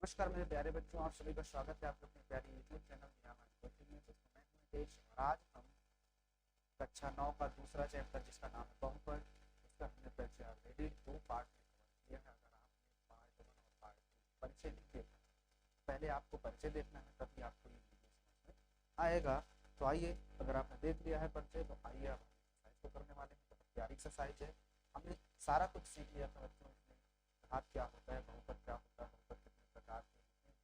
नमस्कार मेरे प्यारे बच्चों, आप सभी का स्वागत है आपके अपने प्यारे यूट्यूब चैनल नियामक कोचिंग में। जिसमें मैं हूं नितेश और आज हम कक्षा 9 का दूसरा चैप्टर जिसका नाम है बहुपद, उसका हमने परिचय ऑलरेडी 2 पार्ट में कवर किया है। अगर आपने पार्ट 1 और पार्ट 2 परिचय नहीं देखा, पहले आपको परिचय देखना है, तभी आपको ये वीडियो समझ में आएगा। तो आइए, अगर आपने देख लिया है परिचय तो आइए अब हम एक्सरसाइज को करने वाले हैं। तो प्यारी एक्सरसाइज है, हमने सारा कुछ सीख लिया था बच्चों। इसमें घात क्या होता है, बहुपद क्या होता है, बहुपद कितने प्रकार के होते हैं,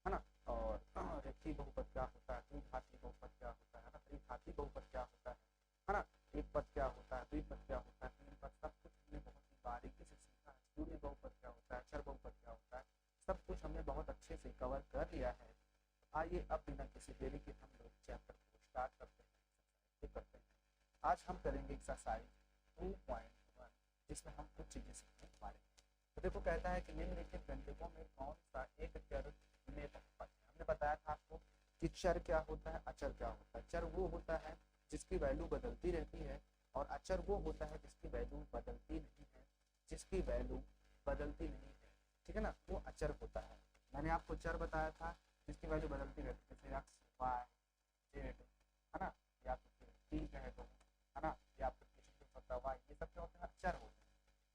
है ना। और रेखीय बहुपद क्या होता है, द्विघाती बहुपद क्या होता है ना, त्रिघाती बहुपद क्या होता है ना, एक पद क्या होता है, द्विपद क्या होता है, तीन पद, सब कुछ हमने बहुत ही बारीकी से सीखा है। शून्य बहुपद क्या होता है, अक्षर बहुपद क्या होता है, सब कुछ हमने बहुत अच्छे से कवर कर लिया है। आइए अब बिना किसी देरी के हम लोग चैप्टर को स्टार्ट करते हैं, एक्सरसाइज करते हैं। आज हम करेंगे एक्सरसाइज 2.1, जिसमें हम कुछ चीजें सीखने वाले हैं। तो देखो, कहता है कि निम्नलिखित व्यंजकों में कौन सा एक चर में बहुपद है। हमने बताया था आपको कि चर क्या होता है, अचर क्या होता है। चर वो होता है जिसकी वैल्यू बदलती रहती है, और अचर वो होता है जिसकी वैल्यू बदलती नहीं है, जिसकी वैल्यू बदलती नहीं है, ठीक है ना, वो अचर होता है। मैंने आपको चर बताया था जिसकी वैल्यू बदलती रहती है, जैसे एक्स, वाई, जेड, है ना, या तो फिर टी कहे तो, है ना, या फिर किसी को पता वाई, ये सब क्या होते हैं, अचर होते हैं।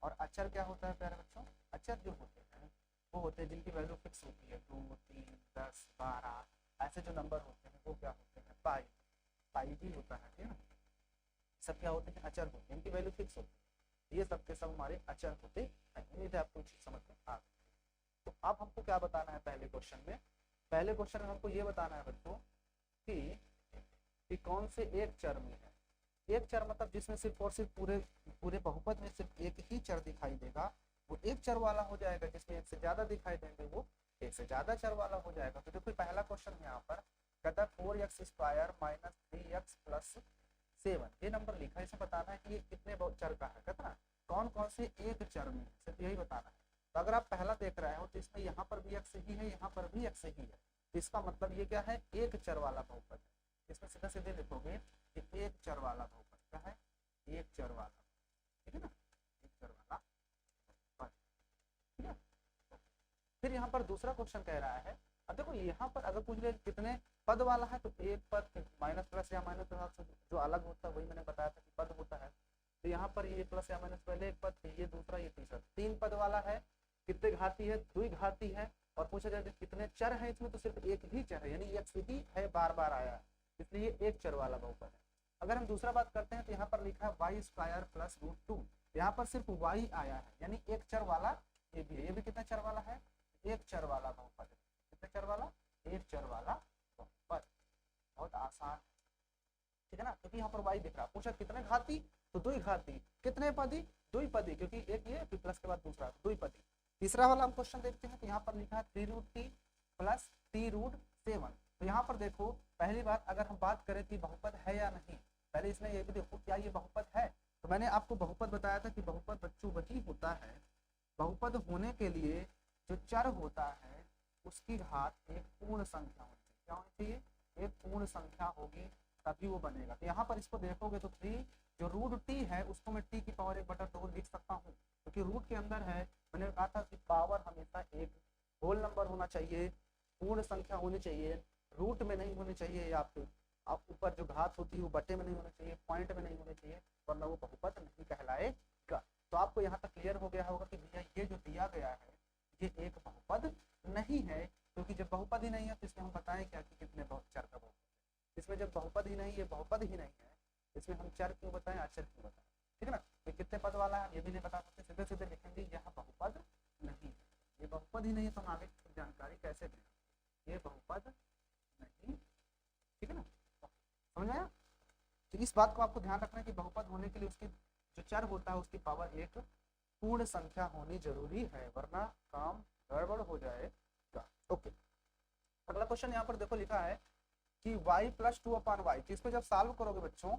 और अचर क्या होता है प्यारे बच्चों, अचर जो होते हैं वो होते हैं जिनकी वैल्यू फिक्स होती है, 2, 3, 10, 12, ऐसे जो नंबर होते हैं वो क्या होते हैं, पाई, पाई भी होता है, ठीक है ना। सब क्या होते हैं, अचर होते हैं, इनकी वैल्यू फिक्स होती है। ये सब के सब हमारे अचर होते हैं। उम्मीद है आपको चीज समझ में आ गई। तो अब हमको क्या बताना है पहले क्वेश्चन में, पहले क्वेश्चन में हमको ये बताना है बच्चों कि कौन से एक चर में है। एक चर मतलब जिसमें सिर्फ और सिर्फ पूरे पूरे बहुपद में सिर्फ एक ही चर दिखाई देगा, वो एक चर वाला हो जाएगा। जिसमें एक से ज्यादा दिखाई देंगे वो एक से ज्यादा चर वाला हो जाएगा। तो देखो पहला क्वेश्चन है यहाँ पर, कहता 4x² माइनस 3x प्लस 7, ये नंबर लिखा है। इसे बताना है कि ये कितने चर का है, कहता ना कौन कौन से एक चर में, सिर्फ यही बताना है। तो अगर आप पहला देख रहे हो तो इसमें यहाँ पर भी x ही है, यहाँ पर भी x ही है, तो इसका मतलब ये क्या है, एक चर वाला बहुपद है। इसमें सीधा सीधे लिखोगे कि एक चर वाला बहुपद क्या है, एक चर वाला, ठीक है ना, एक चर वाला बहुपद, ठीक है। फिर यहाँ पर दूसरा क्वेश्चन कह रहा है, अब देखो यहाँ पर अगर पूछ ले कितने पद वाला है, तो एक पद माइनस प्लस या माइनस से जो अलग होता है वही मैंने बताया था कि पद होता है। तो यहाँ पर ये प्लस या माइनस पहले एक पद, ये दूसरा, ये तीसरा, 3 पद वाला है। कितने घाती है, द्विघाती है। और पूछा जाए कितने चर है इसमें, तो सिर्फ एक ही चर है, यानी एक ही है, बार बार आया है, इसलिए एक चर वाला बहुपद है। अगर हम दूसरा बात करते हैं तो यहाँ पर लिखा है y² प्लस √2, यहाँ पर सिर्फ y आया है, यानी एक चर वाला ये भी है। ये भी कितना चर वाला है, एक चर वाला बहुपद है। कितने चर वाला, एक चर वाला बहुपद। बहुत आसान, ठीक है ना, क्योंकि यहाँ पर y दिख रहा। पूछा कितने घाती, तो द्विघाती। कितने पदी, द्विपदी, क्योंकि एक ये फिर प्लस के बाद दूसरा द्विपदी। तीसरा वाला हम क्वेश्चन देखते हैं, तो यहाँ पर लिखा है 3√t प्लस t√7। तो यहाँ पर देखो, पहली बात अगर हम बात करें कि बहुपद है या नहीं, पहले इसमें ये भी देखो क्या ये बहुपद है। तो मैंने आपको बहुपद बताया था कि बहुपद बच्चों वही होता है, बहुपद होने के लिए जो चर होता है उसकी घात एक पूर्ण संख्या होनी चाहिए। क्या होनी चाहिए, एक पूर्ण संख्या होगी तभी वो बनेगा। तो यहाँ पर इसको देखोगे तो 3 जो √t है उसको मैं t की पावर 1/2 लिख सकता हूँ, क्योंकि रूट के अंदर है। मैंने कहा था कि पावर हमेशा एक होल नंबर होना चाहिए, पूर्ण संख्या होनी चाहिए, रूट में नहीं होनी चाहिए, या फिर आप ऊपर जो घात होती है वो बटे में नहीं होनी चाहिए, पॉइंट में नहीं होनी चाहिए, वरना वो बहुपद नहीं कहलाएगा। तो आपको यहाँ तक क्लियर हो गया होगा कि भैया ये जो दिया गया है ये एक बहुपद नहीं है, क्योंकि जब बहुपद ही नहीं है तो इसमें हम बताएं क्या कि कितने चर का बहुपद। इसमें जब बहुपद ही नहीं है, बहुपद ही नहीं है, इसमें हम चर क्यों बताएं, अचर क्यों बताएं, ठीक है ना। ये कितने पद वाला है ये भी नहीं बता सकते, सीधे सीधे लिखेंगे यहाँ बहुपद नहीं है। ये बहुपद ही नहीं है तो हम आगे जानकारी कैसे दें, ये बहुपद नहीं, ठीक है ना, समझ आया। तो इस बात को आपको ध्यान रखना है कि बहुपद होने के लिए उसकी जो चर होता है उसकी पावर एक पूर्ण संख्या होनी जरूरी है, वरना काम गड़बड़ हो जाएगा। ओके, अगला क्वेश्चन यहाँ पर देखो लिखा है कि y प्लस 2/y, तो इसको जब सॉल्व करोगे बच्चों,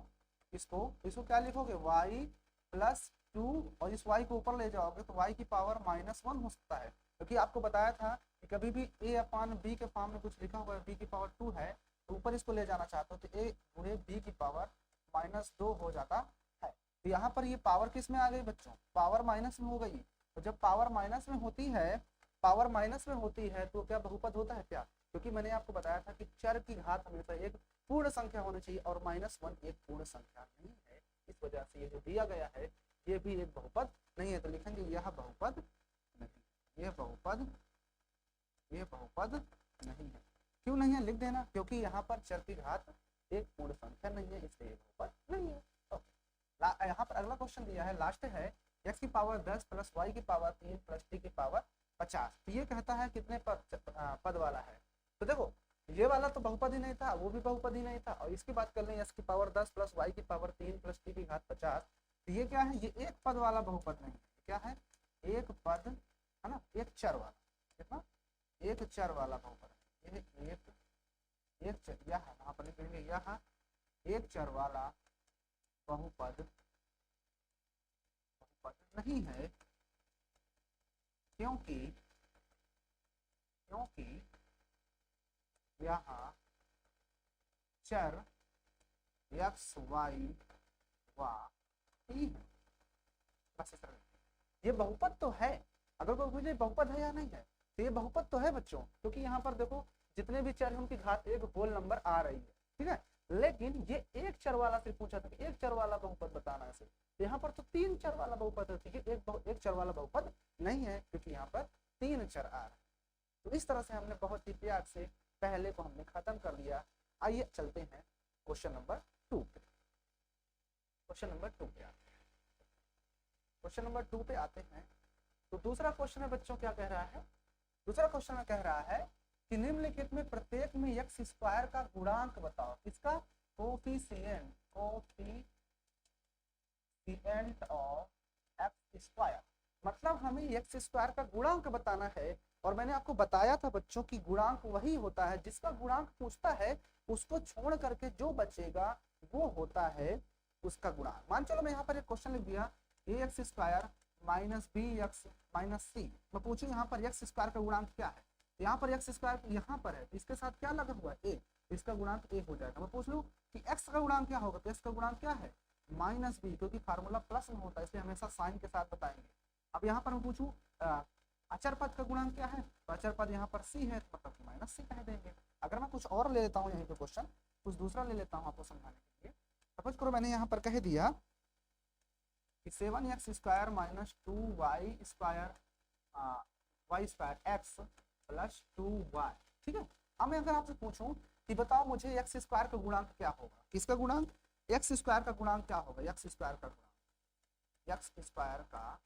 इसको क्या लिखोगे, y प्लस 2, और इस y को ऊपर ले जाओगे तो y की पावर -1 हो सकता है, क्योंकि आपको बताया था कि कभी भी a/b के फॉर्म में कुछ लिखा हुआ है, b की पावर 2 है, तो ऊपर इसको ले जाना चाहते हो तो a गुणे b की पावर -2 हो जाता है। तो यहाँ पर ये पावर किस में आ गई बच्चों, पावर माइनस में हो गई। तो जब पावर माइनस में होती है, पावर माइनस में होती है तो क्या बहुपद होता है क्या? क्योंकि मैंने आपको बताया था कि चर की घात हमेशा एक पूर्ण संख्या होनी चाहिए और -1 एक पूर्ण संख्या नहीं है। इस वजह से ये जो दिया गया है ये भी एक बहुपद नहीं है। तो लिखेंगे यह बहुपद नहीं, यह बहुपद नहीं है। क्यों नहीं है लिख देना, क्योंकि यहाँ पर चर की घात एक पूर्ण संख्या नहीं है, इसलिए बहुपद नहीं है। यहाँ पर अगला क्वेश्चन दिया है, लास्ट है, x की पावर 10 प्लस y की पावर 3 प्लस t की पावर 50। तो ये कहता है कितने पद वाला है। तो देखो ये वाला तो बहुपद ही नहीं था, वो भी बहुपद ही नहीं था, और इसकी बात कर लें x की पावर 10 प्लस y की पावर 3 प्लस t की घात 50। तो ये क्या है, ये एक पद वाला बहुपद नहीं है। क्या है, एक पद है ना, एक चर वाला, कितना, एक चर वाला बहुपद है। ये एक चर, यह यहाँ पर लिखेंगे यह एक चर वाला बहुपद नहीं है, क्योंकि यहाँ चर x y व t है। बस इस तरह ये बहुपद तो है। अगर कोई पूछे बहुपद है या नहीं है, तो ये बहुपद तो है बच्चों, क्योंकि यहाँ पर देखो जितने भी चर हैं उनकी घात एक होल नंबर आ रही है, ठीक है। लेकिन ये एक चर वाला से पूछा था कि एक चर वाला बहुपद बताना है सिर्फ, यहाँ पर तो तीन चर वाला बहुपद है, ठीक है। एक चर वाला बहुपद नहीं है क्योंकि यहाँ पर तीन चर आ रहे हैं। तो इस तरह से हमने बहुत ही प्यार से पहले को हमने खत्म कर लिया। आइए चलते हैं क्वेश्चन नंबर 2 पे। क्वेश्चन नंबर 2 पे आते हैं। क्वेश्चन नंबर 2 पे आते हैं। तो दूसरा क्वेश्चन है बच्चों, क्या कह रहा है, दूसरा क्वेश्चन में कह रहा है कि निम्नलिखित में प्रत्येक में x स्क्वायर का गुणांक बताओ। इसका कोफिशिएंट ऑफ x स्क्वायर, मतलब हमें x स्क्वायर का गुणांक बताना है। और मैंने आपको बताया था बच्चों की गुणांक वही होता है जिसका गुणांक पूछता है, उसको छोड़ करके जो बचेगा वो होता है उसका गुणांक। मान चलो मैं यहाँ पर एक क्वेश्चन लिख दिया, ax square minus bx minus c। मैं पूछूं यहाँ पर x स्क्वायर का गुणांक क्या है, यहाँ पर x स्क्वायर यहाँ पर है, इसके साथ क्या लगा हुआ है, a, इसका गुणांक a हो जाएगा। मैं पूछ लूं कि x का गुणांक क्या होगा, तो x का गुणांक क्या है, माइनस b, क्योंकि फार्मूला प्लस में होता है इसलिए हमेशा साइन के साथ बताएंगे। अब यहाँ पर मैं पूछूं अचर पद का गुणांक क्या है, तो अचर पद यहाँ पर c है, तो मतलब माइनस c कह देंगे। अगर मैं कुछ और ले लेता हूँ, यहीं पे क्वेश्चन कुछ दूसरा ले लेता हूँ आपको समझाने के लिए। सपोज करो मैंने यहाँ पर कह दिया कि 7x square minus 2y square y square x plus 2y, ठीक है। अब मैं अगर आपसे पूछूं कि बताओ मुझे x स्क्वायर का गुणांक क्या होगा, किसका गुणांक, x स्क्वायर का गुणांक क्या होगा, x स्क्वायर का गुणांक, x स्क्वायर का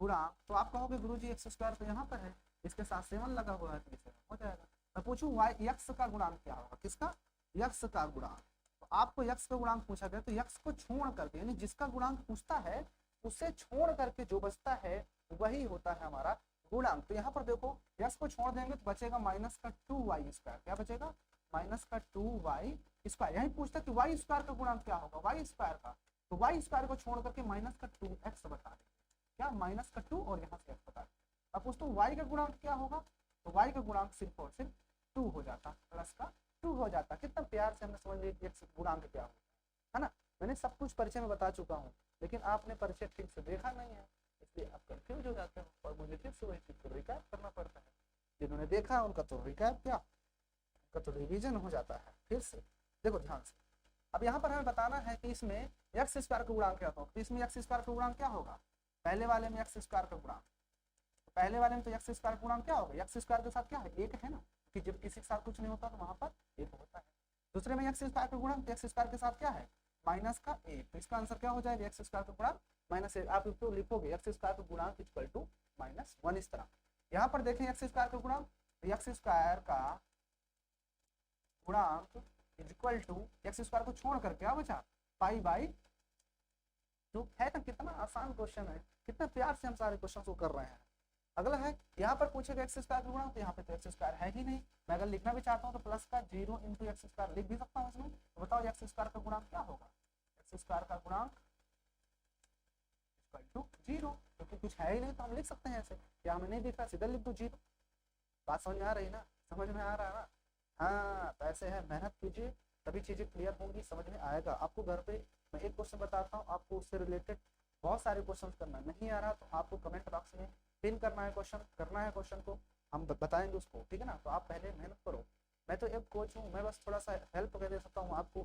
गुणांक, तो आप कहोगे गुरुजी x स्क्वायर तो यहाँ पर है, इसके साथ 7 लगा हुआ है, तो ये 7 हो जाएगा। मैं पूछूं x का गुणांक क्या होगा, किसका, x का गुणांक। तो आपको x का गुणांक पूछा गया, तो x को छोड़ करके, यानी जिसका गुणांक पूछता है उससे छोड़ करके जो बचता है वही होता है हमारा गुणांक। तो यहाँ पर देखो x को छोड़ देंगे तो बचेगा माइनस का 2y स्क्वायर, क्या बचेगा, माइनस का 2y स्क्वायर। यही पूछता है कि y स्क्वायर का गुणांक क्या होगा, y स्क्वायर का, तो y स्क्वायर को छोड़ करके माइनस का 2x बता देंगे, क्या, माइनस का 2 और यहाँ से x बता देंगे। अब पूछता हूँ y का गुणांक क्या होगा, तो y का गुणांक सिर्फ और सिर्फ 2 हो जाता, प्लस का 2 हो जाता। कितना प्यार से हमने समझ लिया कि x गुणांक क्या होता है ना। मैंने सब कुछ परिचय में बता चुका हूँ, लेकिन आपने परिचय ठीक से देखा नहीं है, इसलिए आप कंफ्यूज हो जाते हो और मुझे फिर से वही चीज को रिकैप करना पड़ता है। जिन्होंने देखा उनका तो रिकैप क्या, उनका तो रिवीजन हो जाता है फिर से। देखो ध्यान से, अब यहाँ पर हमें बताना है कि इसमें एक्स स्क्वायर का गुणांक क्या होगा, तो इसमें एक्स स्क्वायर का गुणांक क्या होगा, पहले वाले में एक्स स्क्वायर का गुणांक, पहले वाले में तो एक्स स्क्वायर गुणांक क्या होगा, एक्स स्क्वायर के साथ क्या है, एक है ना, कि जब किसी के साथ कुछ नहीं होता तो वहां पर एक होता है। दूसरे में एक्स स्क्वायर का गुणांक, एक्स स्क्वायर के साथ क्या है, माइनस का एक, तो इसका आंसर क्या हो जाएगा, एक्स स्क्वायर का गुणांक माइनस एक। आप इसको लिखोगे एक्स स्क्वायर का गुणांक इक्वल टू -1 इस तरह। यहाँ पर देखें एक्स स्क्वायर का गुणांक, एक्स स्क्वायर का गुणांक इक्वल टू एक्स स्क्वायर को छोड़ कर क्या बचा, पाई बाई 2 है ना। कितना आसान क्वेश्चन है, कितना प्यार से हम सारे क्वेश्चन को कर रहे हैं। अगला है यहाँ पर पूछेगा एक्स स्क्वायर का गुणांक, तो यहाँ पे तो एक्स स्क्वायर है ही नहीं। मैं अगर लिखना भी चाहता हूँ तो प्लस का 0 इंटू एक्स स्क्वायर लिख भी सकता हूँ इसमें। तो बताओ एक्स स्क्वायर का गुणांक क्या होगा, एक्स स्क्वायर का गुणांक इक्वल टू 0, क्योंकि कुछ है ही नहीं तो हम लिख सकते हैं ऐसे, या हमें नहीं दिख रहा सीधा लिख दो 0। बात समझ में आ रही ना, समझ में आ रहा है ना। हाँ तो ऐसे है, मेहनत कीजिए तभी चीजें क्लियर होंगी, समझ में आएगा आपको। घर पे मैं एक क्वेश्चन बताता हूँ, आपको उससे रिलेटेड बहुत सारे क्वेश्चन करना नहीं आ रहा तो आपको कमेंट बॉक्स में पिन करना है क्वेश्चन, करना है क्वेश्चन को, हम बताएंगे उसको, ठीक है ना। तो आप पहले मेहनत करो, मैं तो एक कोच हूँ, मैं बस थोड़ा सा हेल्प कर दे सकता हूँ आपको,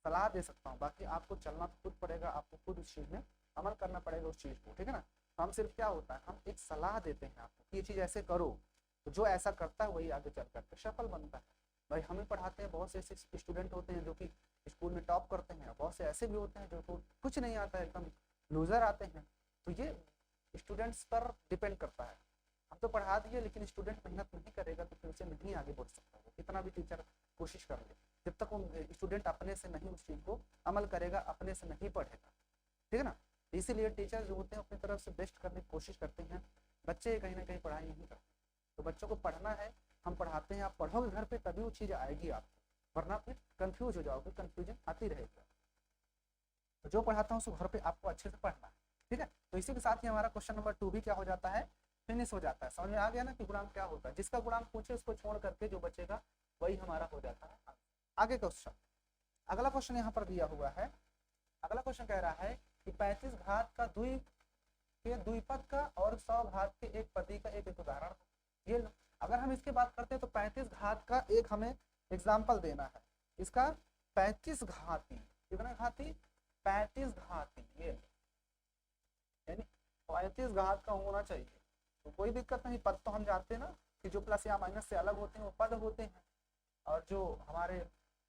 सलाह दे सकता हूँ, बाकी आपको चलना तो खुद पड़ेगा, आपको खुद उस चीज़ में अमल करना पड़ेगा उस चीज़ को, ठीक है ना। तो हम सिर्फ क्या होता है, हम एक सलाह देते हैं आपको कि ये चीज़ ऐसे करो, तो जो ऐसा करता है वही आगे चल करके सफल बनता है। भाई हमें पढ़ाते हैं, बहुत से ऐसे स्टूडेंट होते हैं जो कि स्कूल में टॉप करते हैं, बहुत से ऐसे भी होते हैं जो को कुछ नहीं आता है, एकदम लूजर आते हैं। तो ये स्टूडेंट्स पर डिपेंड करता है, हम तो पढ़ा दिए लेकिन स्टूडेंट मेहनत नहीं करेगा तो फिर से नहीं आगे बढ़ सकता है, कितना भी टीचर कोशिश कर ले, जब तक वो स्टूडेंट अपने से नहीं उस चीज़ को अमल करेगा, अपने से नहीं पढ़ेगा, ठीक है ना। इसीलिए टीचर जो होते हैं अपनी तरफ से बेस्ट करने की कोशिश करते हैं, बच्चे कहीं ना कहीं पढ़ाई नहीं करते। तो बच्चों को पढ़ना है, हम पढ़ाते हैं, आप पढ़ोगे घर पे तभी वो चीज़ आएगी आपको, वरना फिर कंफ्यूज हो जाओगे, कंफ्यूजन आती रहेगी। तो जो पढ़ाता हूँ उसको घर पे आपको अच्छे से पढ़ना है, ठीक है। तो इसी के साथ ही हमारा क्वेश्चन नंबर 2 भी क्या हो जाता है, फिनिश हो जाता है। समझ में आ गया ना कि गुणांक क्या होता है, जिसका गुणांक पूछे उसको छोड़ करके जो बचेगा वही हमारा हो जाता है। आगे क्वेश्चन, अगला क्वेश्चन यहाँ पर दिया हुआ है, अगला क्वेश्चन कह रहा है कि 35 घात का द्विपद का और 100 घात के एक पदी का एक उदाहरण। ये लो, अगर हम इसकी बात करते हैं तो 35 घात का एक हमें एग्जाम्पल देना है, इसका 35 घाती, कितना घाती, 35 घाती, ये यानी 35 घात का होना चाहिए। तो कोई दिक्कत नहीं, पद तो हम जानते हैं ना कि जो प्लस या माइनस से अलग होते हैं वो पद होते हैं, और जो हमारे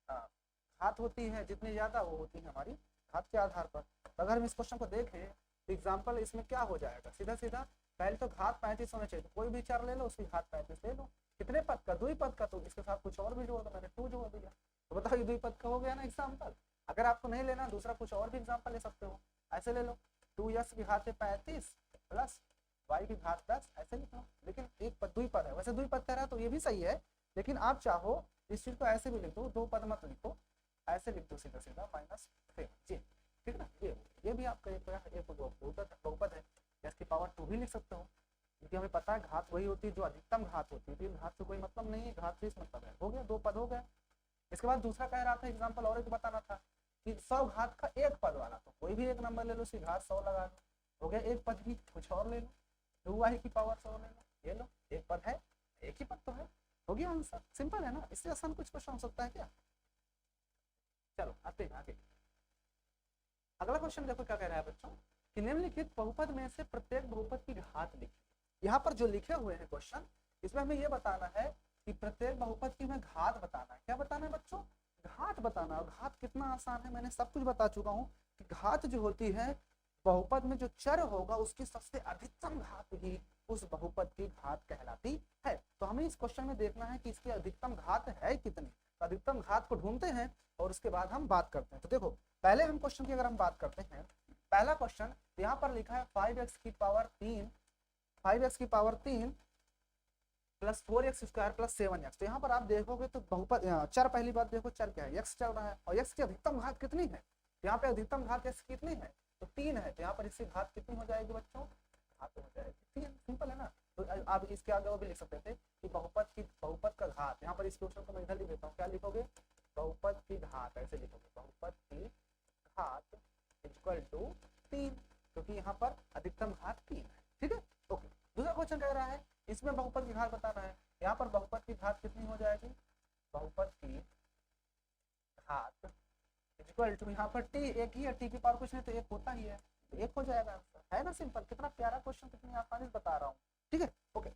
घात होती है जितनी ज्यादा वो होती है हमारी घात के आधार पर। अगर हम इस क्वेश्चन को देखें तो एग्जाम्पल इसमें क्या हो जाएगा, सीधा सीधा पहले तो घात 35 होना चाहिए, तो कोई भी चर ले लो उसकी घात 35 ले लो, कितने पद का, द्विपद का, तो इसके साथ कुछ और भी जोड़ दो, मैंने 2 जोड़ दिया, तो बताओ ये द्विपद का हो गया ना एग्जाम्पल। अगर आपको नहीं लेना दूसरा कुछ और भी एग्जाम्पल ले सकते हो, ऐसे ले लो 2x की घात 35 प्लस y की घात 10, ऐसे लिख लो, लेकिन एक पद द्विपद है, वैसे द्विपद कह रहा है तो ये भी सही है, लेकिन आप चाहो इस चीज को ऐसे भी लिख दो, 2 पद मत लिखो, ऐसे लिख दो सीधा सीधा -3 जी, ठीक है ना। ये भी आपका एक बहुपद है, इसकी पावर 2 भी लिख सकते हो, क्योंकि हमें पता है घात वही होती है जो अधिकतम घात होती है, तो घात से कोई मतलब नहीं है, घात से इस मतलब है, हो गया 2 पद हो गए। इसके बाद दूसरा कह रहा था एग्जाम्पल और एक बताना था कि 100 घात का एक पद वाला, तो कोई भी एक नंबर ले लो, उसकी घात 100 लगा लो, हो गया एक पद ही, कुछ और ले लो, 2y की पावर 100 ले लो, ये लो एक पद है, एक ही पद तो है, हो गया आंसर, सिंपल है ना, इससे आसान कुछ क्वेश्चन हो सकता है क्या। चलो आते हैं आगे, अगला क्वेश्चन देखो क्या कह रहा है बच्चों कि निम्नलिखित बहुपद में से प्रत्येक बहुपद की घात लिखिए। यहाँ पर जो लिखे हुए हैं क्वेश्चन, इसमें हमें यह बताना है कि प्रत्येक बहुपद की हमें घात बताना है, क्या बताना है बच्चों, घात बताना। और घात कितना आसान है, मैंने सब कुछ बता चुका हूँ कि घात जो होती है बहुपद में जो चर होगा उसकी सबसे अधिकतम घात ही उस बहुपद की घात कहलाती है। तो हमें इस क्वेश्चन में देखना है कि इसकी अधिकतम घात है कितनी, तो अधिकतम घात को ढूंढते हैं और उसके बाद हम बात करते हैं। तो देखो पहले हम क्वेश्चन की अगर हम बात करते हैं, पहला क्वेश्चन यहाँ पर लिखा है 5x की power 3 plus 4x square plus 7x। तो यहाँ पर आप देखोगे तो बहुपद चर, पहली बात देखो चर क्या है, x चल रहा है, और x की अधिकतम घात कितनी है, यहाँ पे अधिकतम घात x कितनी है, तो 3 है, तो यहाँ पर इसकी घात कितनी हो जाएगी बच्चों, घात हो जाएगी 3, सिंपल है ना। तो आप इसके आगे वो भी लिख सकते थे कि बहुपद का घात, यहाँ पर इस क्वेश्चन को मैं इधर लिख देता हूँ, क्या लिखोगे, बहुपद की घात, ऐसे लिखोगे बहुपद की घात इक्वल टू 3, क्योंकि यहाँ पर अधिकतम घात 3 है, ठीक है। ओके, दूसरा क्वेश्चन कह रहा है इसमें बहुपद की घात बताना है, यहाँ पर बहुपद की घात कितनी हो जाएगी, बहुपद की घात इक्वल टू, यहाँ पर t एक ही है, t की पावर कुछ नहीं तो एक होता ही है, तो एक हो जाएगा आंसर, है ना सिंपल, कितना प्यारा क्वेश्चन, कितनी आसानी से बता रहा हूँ, ठीक है। ओके,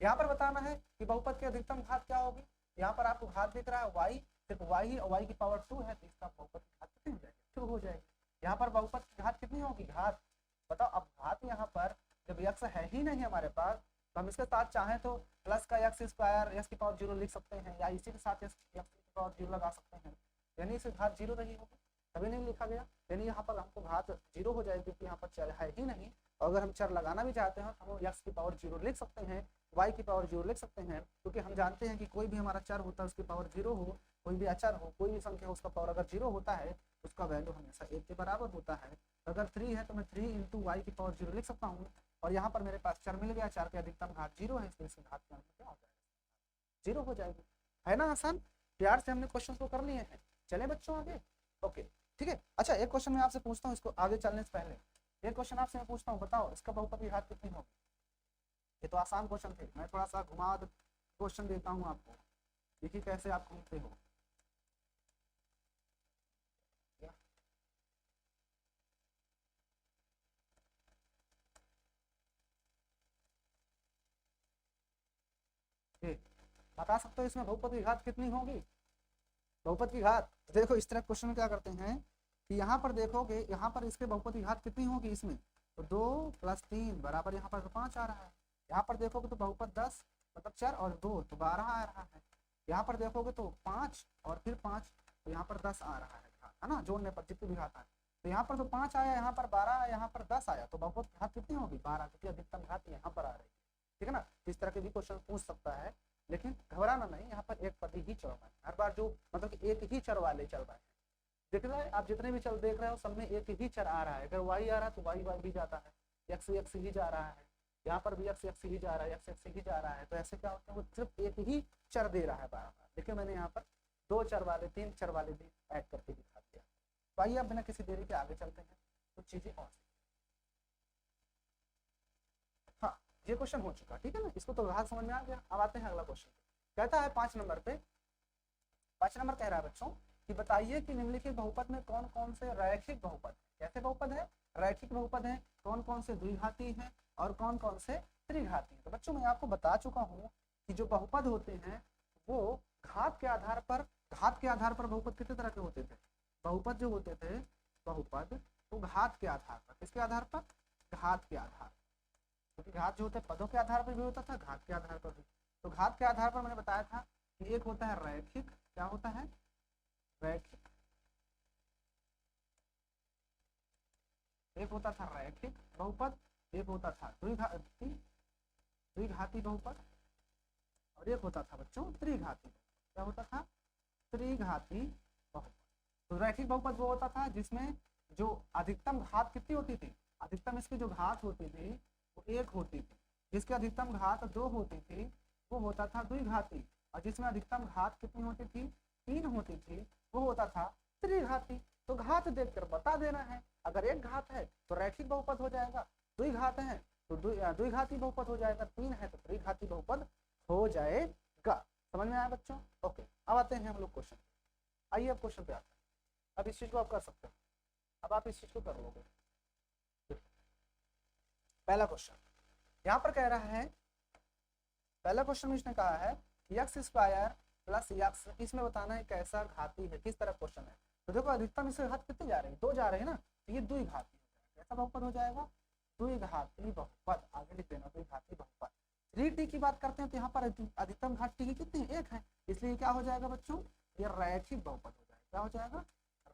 यहाँ पर बताना है कि बहुपद की अधिकतम घात क्या होगी, यहाँ पर आपको घात दिख रहा है y, सिर्फ y ही, और y की पावर 2 है, तो इसका बहुपद की घात कितनी हो जाएगी, 2 हो जाएगी। यहाँ पर बहुपद की घात कितनी होगी, घात बताओ, अब घात यहाँ पर जब x है ही नहीं हमारे पास, तो हम इसके साथ चाहें तो प्लस का x स्क्वायर x की पावर 0 लिख सकते हैं, या इसी के साथ x की पावर 0 लगा सकते हैं, यानी इसे घात 0 रही होगी, तभी नहीं लिखा गया, यानी यहाँ पर हमको घात 0 हो जाएगी क्योंकि यहाँ पर चर है ही नहीं। और अगर हम चर लगाना भी चाहते हैं तो हम x की पावर 0 लिख सकते हैं, y की पावर 0 लिख सकते हैं, क्योंकि हम जानते हैं कि कोई भी हमारा चर होता है उसकी पावर 0 हो, कोई भी अचर हो, कोई भी संख्या हो, उसका पावर अगर 0 होता है उसका वैल्यू हमेशा 1 के बराबर होता है। अगर 3 है तो मैं 3 इंटू वाई की पावर 0 लिख सकता हूँ, और यहाँ पर मेरे पास चर मिल गया, चर की अधिकतम घात 0 है, इसलिए इसकी घात क्या हो जाएगा, 0 हो जाएगी, है ना आसान। प्यार से हमने क्वेश्चन को कर लिए हैं, चले बच्चों आगे। ओके ठीक है, अच्छा एक क्वेश्चन मैं आपसे पूछता हूँ, इसको आगे चलने से पहले एक क्वेश्चन आपसे मैं पूछता हूँ, बताओ इसका बहुपद की घात कितनी होगी, ये तो आसान क्वेश्चन थे, मैं थोड़ा सा घुमा क्वेश्चन देता हूँ आपको, देखिए कैसे आप घूमते हो। ये बता सकते हो इसमें बहुपद की घात कितनी होगी? बहुपद की घात देखो इस तरह क्वेश्चन में क्या करते हैं कि यहाँ पर देखोगे, यहाँ पर इसके बहुपद की घात कितनी होगी इसमें, तो 2 + 3 बराबर यहाँ पर तो 5 आ रहा है। यहाँ पर देखोगे तो बहुपद 10 मतलब 4 और 2 तो 12 आ रहा है। यहाँ पर देखोगे तो 5 और फिर 5 तो यहाँ पर 10 आ रहा है ना, जोड़ने पर जितनी भी घात है। तो यहाँ पर तो 5 आया, यहाँ पर 12 आया, यहाँ पर 10 आया, तो बहुपद की घात कितनी होगी? 12, क्योंकि अधिकतम घात यहाँ पर आ रही है। ठीक है ना, इस तरह के भी क्वेश्चन पूछ सकता है, लेकिन घबराना नहीं, यहाँ पर एक पद ही चल रहा है हर बार, जो मतलब कि एक ही चर वाले चल रहे हैं। देख रहे हैं आप, जितने भी चल देख रहे हो सब में एक ही चर आ रहा है। अगर वाई आ रहा है तो वाई वाई भी जाता है, एक्स एक्स ही जा रहा है, यहाँ पर भी एक्स एक्स ही जा रहा है, एक्स एक्स ही जा रहा है। तो ऐसे क्या होता है, वो सिर्फ एक ही चर दे रहा है बार बार। देखिए मैंने यहाँ पर 2 चर वाले 3 चर वाले भी ऐड करके दिखा दिया। तो आइए अब बिना किसी देरी के आगे चलते हैं, कुछ चीजें और। हाँ ये क्वेश्चन हो चुका, ठीक है ना, इसको तो घात समझ में आ गया। अब आते हैं अगला क्वेश्चन, कहता है 5 नंबर पे, 5 नंबर कह रहा है बच्चों कि बताइए कि निम्नलिखित बहुपद में कौन कौन से रैखिक बहुपद है। कैसे बहुपद है? रैखिक बहुपद है। कौन कौन से द्विघाती हैं और कौन कौन से त्रिघाती हैं। तो बच्चों मैं आपको बता चुका हूँ कि जो बहुपद होते हैं वो घात के आधार पर, घात के आधार पर बहुपद कितने तरह के होते थे? बहुपद जो होते थे बहुपद वो घात के आधार पर, किसके आधार पर? घात के आधार, क्योंकि घात जो होता है पदों के आधार पर भी होता था, घात के आधार पर भी। तो घात के आधार पर मैंने बताया था कि एक होता है रैखिक, क्या होता है? रैखिक। एक होता था रैखिक बहुपद, एक होता था द्विघाती, द्विघाती बहुपद, और एक होता था बच्चों त्रिघाती। क्या होता था? त्रिघाती बहुपद। तो रैखिक बहुपद वो होता था जिसमें जो अधिकतम घात कितनी होती थी, अधिकतम इसकी जो घात होती थी वो 1 होती थी, जिसकी अधिकतम घात 2 होती थी वो होता था द्विघाती, और जिसमें अधिकतम घात कितनी होती थी? 3 होती थी, वो होता था त्रिघाती। तो घात देखकर बता देना है, अगर एक घात है तो रैखिक बहुपद हो जाएगा, द्विघात है तो द्विघाती बहुपद हो जाएगा, 3 है तो त्रिघाती बहुपद हो जाएगा। समझ में आया बच्चों? ओके, अब आते हैं हम लोग क्वेश्चन। आइए अब क्वेश्चन पे आते हैं। अब इस चीज को आप कर सकते हो, अब आप इस चीज को कर लोगे। पहला क्वेश्चन यहाँ पर कह रहा है, पहला क्वेश्चन में इसने कहा है x² + x, इसमें बताना है कैसा घाती है, किस तरह क्वेश्चन है। तो देखो अधिकतम इससे घात कितनी जा रही है? 2 जा रही है ना, तो ये द्विघाती हो जाएगा। कैसा बहुपद हो जाएगा? द्विघाती बहुपद। आगे लिख देना द्विघाती बहुपद। 3t की बात करते हैं तो यहाँ पर अधिकतम घात t की कितनी? 1 है, इसलिए क्या हो जाएगा बच्चों? ये रैखिक बहुपद हो जाएगा। क्या हो जाएगा?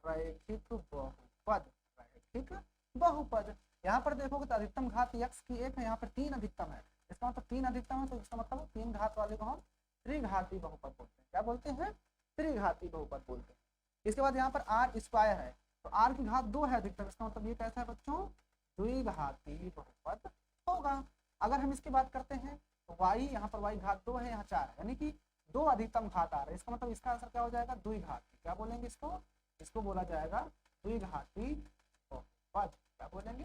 रैखिक बहुपद, रैखिक बहुपद। यहाँ पर देखोगे तो अधिकतम घात x की 1 है, यहाँ पर 3 अधिकतम है, इसका मतलब 3 अधिकतम है, तो इसका मतलब 3 घात वाले को हम त्रिघाती बहुपद बोलते हैं। क्या बोलते हैं? त्रिघाती बहुपद बोलते हैं। इसके बाद यहाँ पर r² है, तो r की घात 2 है अधिकतम, इसका मतलब ये कैसा है बच्चों? द्विघाती बहुपद होगा। अगर हम इसकी बात करते हैं तो y, यहाँ पर y घात 2 है, यहाँ 4 है, यानी कि 2 अधिकतम घात आ रहा है, इसका मतलब इसका आंसर क्या हो जाएगा? द्विघाती। क्या बोलेंगे इसको? इसको बोला जाएगा द्विघाती बहुपद। क्या बोलेंगे?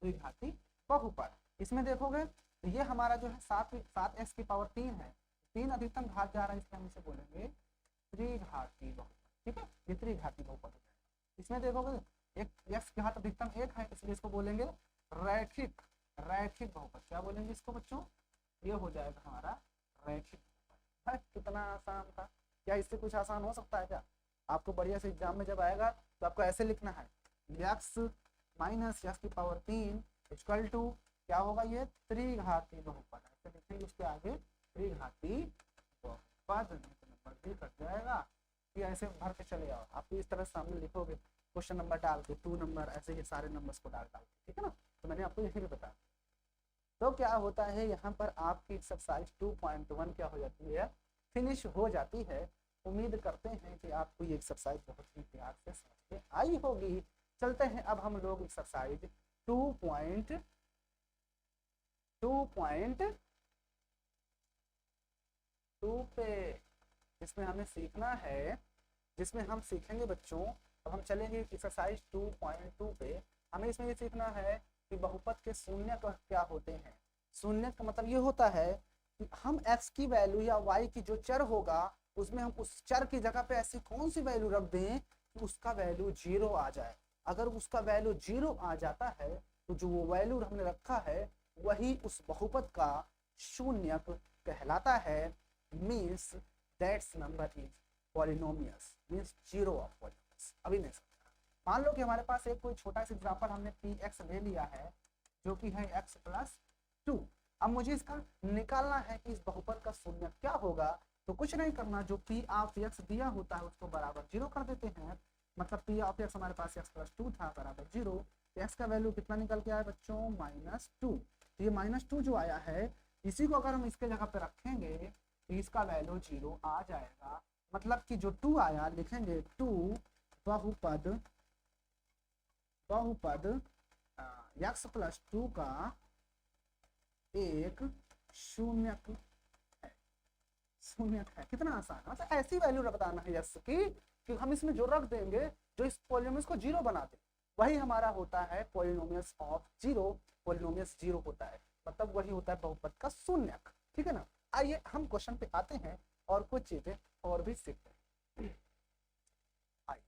द्विघाती बहुपद। इसमें देखोगे तो ये हमारा जो है 7x की पावर 3 है, 3 अधिकतम घात जा रहा है, इसलिए हम इसे बोलेंगे त्रिघाती बहुपद। ठीक है, ये त्रिघाती बहुपद हो जाएगा। इसमें देखोगे एक x की घात अधिकतम 1 है, इसलिए इसको बोलेंगे रैखिक, रैखिक बहुपद। क्या बोलेंगे इसको बच्चों? ये हो जाएगा हमारा रैखिक बहुपद। कितना आसान था, क्या इससे कुछ आसान हो सकता है क्या? आपको बढ़िया से एग्जाम में जब आएगा तो आपको ऐसे लिखना है x - x की पावर 3 = क्या होगा? ये त्रिघाती बहुपद। ऐसे लिखेंगे, उसके आगे त्रिघाती बहुपद, नंबर भी कट जाएगा। ये ऐसे भर के चले आओ, आप इस तरह सामने लिखोगे क्वेश्चन नंबर डाल के, 2 नंबर, ऐसे ही सारे नंबर्स को डाल के, ठीक है ना। तो मैंने आपको यही भी बताया। तो क्या होता है यहाँ पर आपकी एक्सरसाइज 2.1 क्या हो जाती है? फिनिश हो जाती है। उम्मीद करते हैं कि आपको ये एक्सरसाइज बहुत ही प्यार से समझ में आई होगी। चलते हैं अब हम लोग एक्सरसाइज 2.2 पे, जिसमें हमें सीखना है, जिसमें हम सीखेंगे बच्चों। अब हम चलेंगे एक्सरसाइज 2.2 पे। हमें इसमें ये सीखना है कि बहुपद के शून्य क्या होते हैं, शून्य का मतलब ये होता है कि हम x की वैल्यू या y की जो चर होगा उसमें हम उस चर की जगह पे ऐसी कौन सी वैल्यू रख दें कि उसका वैल्यू 0 आ जाए। अगर उसका वैल्यू 0 आ जाता है तो जो वो वैल्यू हमने रखा है वही उस बहुपद का शून्यक कहलाता है। Means that's number is polynomials, means 0 of polynomials. अभी नहीं समझा। मान लो कि हमारे पास एक कोई छोटा सा एग्जांपल हमने पी एक्स ले लिया है जो कि है x प्लस 2। अब मुझे इसका निकालना है कि इस बहुपद का शून्य क्या होगा। तो कुछ नहीं करना, जो पी ऑफ एक्स दिया होता है उसको बराबर 0 कर देते हैं। मतलब पी ऑफ एक्स हमारे पास x प्लस 2 था बराबर 0। एक्स का वैल्यू कितना निकल के आया बच्चों, -2। तो ये -2 जो आया है इसी को अगर हम इसके जगह पे रखेंगे तो इसका वैल्यू 0 आ जाएगा। मतलब कि जो 2 आया लिखेंगे 2 बहुपद x प्लस 2 का एक शून्यक है। शून्यक है, कितना आसान है। मतलब ऐसी वैल्यू बताना है यस की कि हम इसमें जो रख देंगे जो इस पॉलिनोमियस को 0 बना दे, वही हमारा होता है पॉलिनोमियस ऑफ 0। पॉलिनोमियस 0 होता है मतलब वही होता है बहुपद का शून्यक। ठीक है ना। आइए हम क्वेश्चन पे आते हैं और कुछ चीजें और भी सीखते हैं। आइए,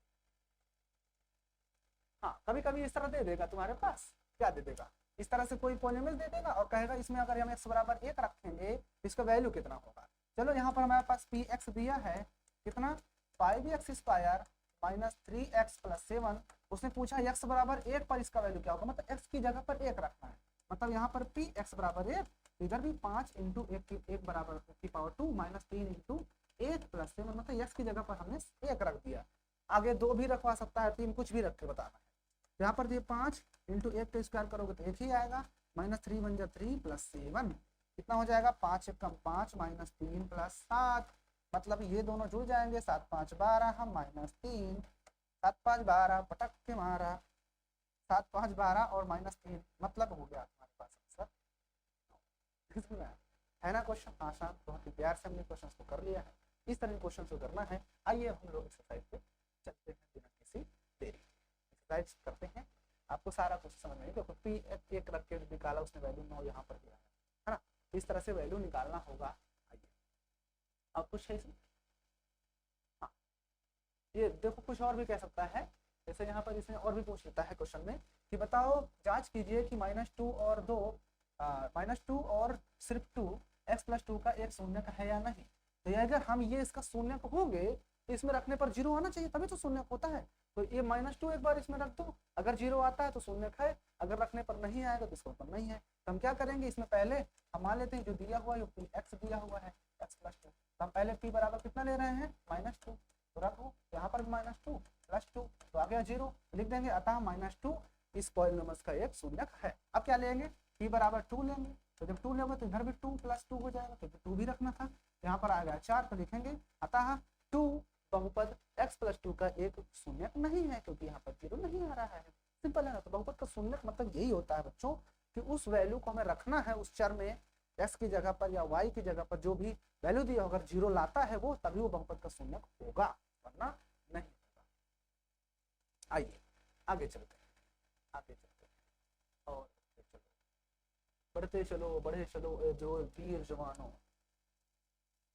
हाँ कभी कभी इस तरह दे देगा तुम्हारे पास, क्या दे देगा, इस तरह से कोई पॉलिनोमियल दे देगा और कहेगा इसमें अगर हम x बराबर 1 रखेंगे तो इसका वैल्यू कितना होगा। चलो यहाँ पर हमारे पास पी एक्स दिया है कितना 5x square minus 3x plus 7। उसने पूछा x बराबर 1 पर इसका वैल्यू क्या होगा, मतलब x की जगह पर 1 रखना है। मतलब यहाँ पर पी एक्स बराबर 1, इधर भी 5 इंटू 1 बराबर की पावर 2 माइनस 3 इंटू 1 प्लस 7, मतलब x की जगह पर हमने 1 रख दिया। आगे 2 भी रखवा सकता है, 3 कुछ भी रख के बताना है। यहाँ पर ये 5 इंटू 1 का स्क्वायर करोगे तो 1 ही आएगा। -3 बन जा 3 प्लस 7 कितना हो जाएगा 5 1 कम 5 माइनस 3 प्लस 7। मतलब ये दोनों जुड़ जाएंगे 7 5 12 हम -3 7 5 12 पटक के मारा 7 5 12 और -3 मतलब हो गया हमारे पास आंसर। है ना क्वेश्चन आसान, बहुत ही प्यार से हमने क्वेश्चन को कर लिया है। इस तरह के क्वेश्चन को करना है। आइए हम लोग एक्सरसाइज पे चलते हैं बिना किसी देरी। एक्सरसाइज करते हैं, आपको सारा कुछ समझ में। देखो पी एक रख के निकाला उसने वैल्यू 9 यहाँ पर दिया है ना। इस तरह से वैल्यू निकालना होगा। आइए अब कुछ है इसमें, हाँ ये देखो कुछ और भी कह सकता है। जैसे यहाँ पर इसने और भी पूछ लेता है क्वेश्चन में कि बताओ जांच कीजिए कि -2 और 2 -2 और सिर्फ 2 x प्लस 2 का एक शून्यक है या नहीं। तो ये अगर हम ये इसका शून्यक होंगे तो इसमें रखने पर 0 आना चाहिए तभी तो शून्यक होता है। तो ये -2 एक बार इसमें रख दो, अगर 0 आता है तो शून्यक है, अगर रखने पर नहीं आएगा तो इसका मतलब नहीं है। तो हम क्या करेंगे इसमें पहले हम मान लेते हैं जो दिया हुआ है पी एक्स दिया हुआ है x प्लस 2। तो हम पहले p बराबर कितना ले रहे हैं -2, तो रखो यहाँ पर -2 प्लस 2 तो आ गया 0 लिख देंगे। अतः -2 इस पॉलिनोमियस का एक शून्यक है। अब क्या लेंगे p बराबर 2 लेंगे, तो जब 2 लेंगे तो इधर भी 2 प्लस 2 हो जाएगा, तो 2 भी रखना था। यहाँ पर आ गया 4 तो लिखेंगे अतः 2 बहुपद x प्लस 2 का एक शून्यक नहीं है क्योंकि यहाँ पर 0 नहीं आ रहा है। सिंपल है ना। तो बहुपद का शून्यक मतलब यही होता है बच्चों कि उस वैल्यू को हमें रखना है उस चर में x की जगह पर या y की जगह पर जो भी वैल्यू दिया अगर 0 लाता है वो तभी वो बहुपद का शून्यक होगा, वरना नहीं होगा। आइए आगे चलते हैं, आगे चलते हैं और चलो बढ़ते चलो बढ़े चलो जो वीर जवानों।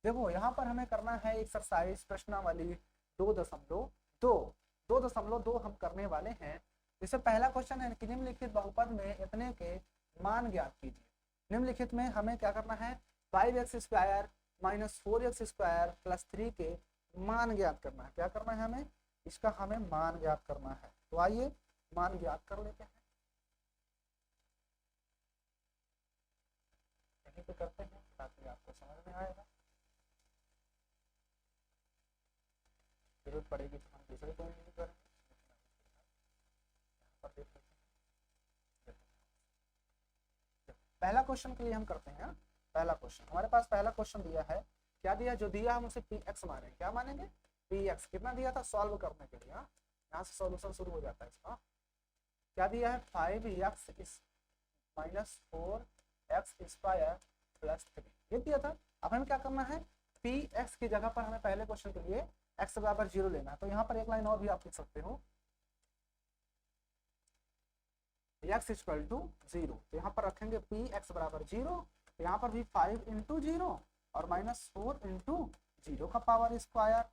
देखो यहाँ पर हमें करना है एक्सरसाइज प्रश्नावली 2.2 हम करने वाले हैं। इससे पहला क्वेश्चन है कि निम्नलिखित बहुपद में इतने के मान ज्ञात कीजिए। निम्नलिखित में हमें क्या करना है 5x square minus 4x square plus 3 के मान ज्ञात करना है। क्या करना है हमें इसका हमें मान ज्ञात करना है। तो आइए मान ज्ञात कर लेते हैं, यहीं पे करते हैं ताकि आपको समझ में आएगा। जरूरत पड़ेगी तो हम दूसरे को भी करेंगे। पहला क्वेश्चन के लिए हम करते हैं। पहला क्वेश्चन हमारे पास पहला क्वेश्चन दिया है, क्या दिया जो दिया हम उसे पी एक्स माने। क्या मानेंगे पी एक्स कितना दिया था सॉल्व करने के लिए। यहाँ से सॉल्यूशन शुरू हो जाता है इसका। क्या दिया है 5x minus 4x square plus 3 ये दिया था। अब हमें क्या करना है पी एक्स की जगह पर हमें पहले क्वेश्चन के लिए x बराबर 0 लेना है। तो यहाँ पर एक लाइन और भी आप लिख सकते हो एक्स इक्वल टू 0, तो यहाँ पर रखेंगे पी एक्स बराबर 0, तो यहाँ पर भी 5 इंटू 0 और -4 इंटू 0 का पावर स्क्वायर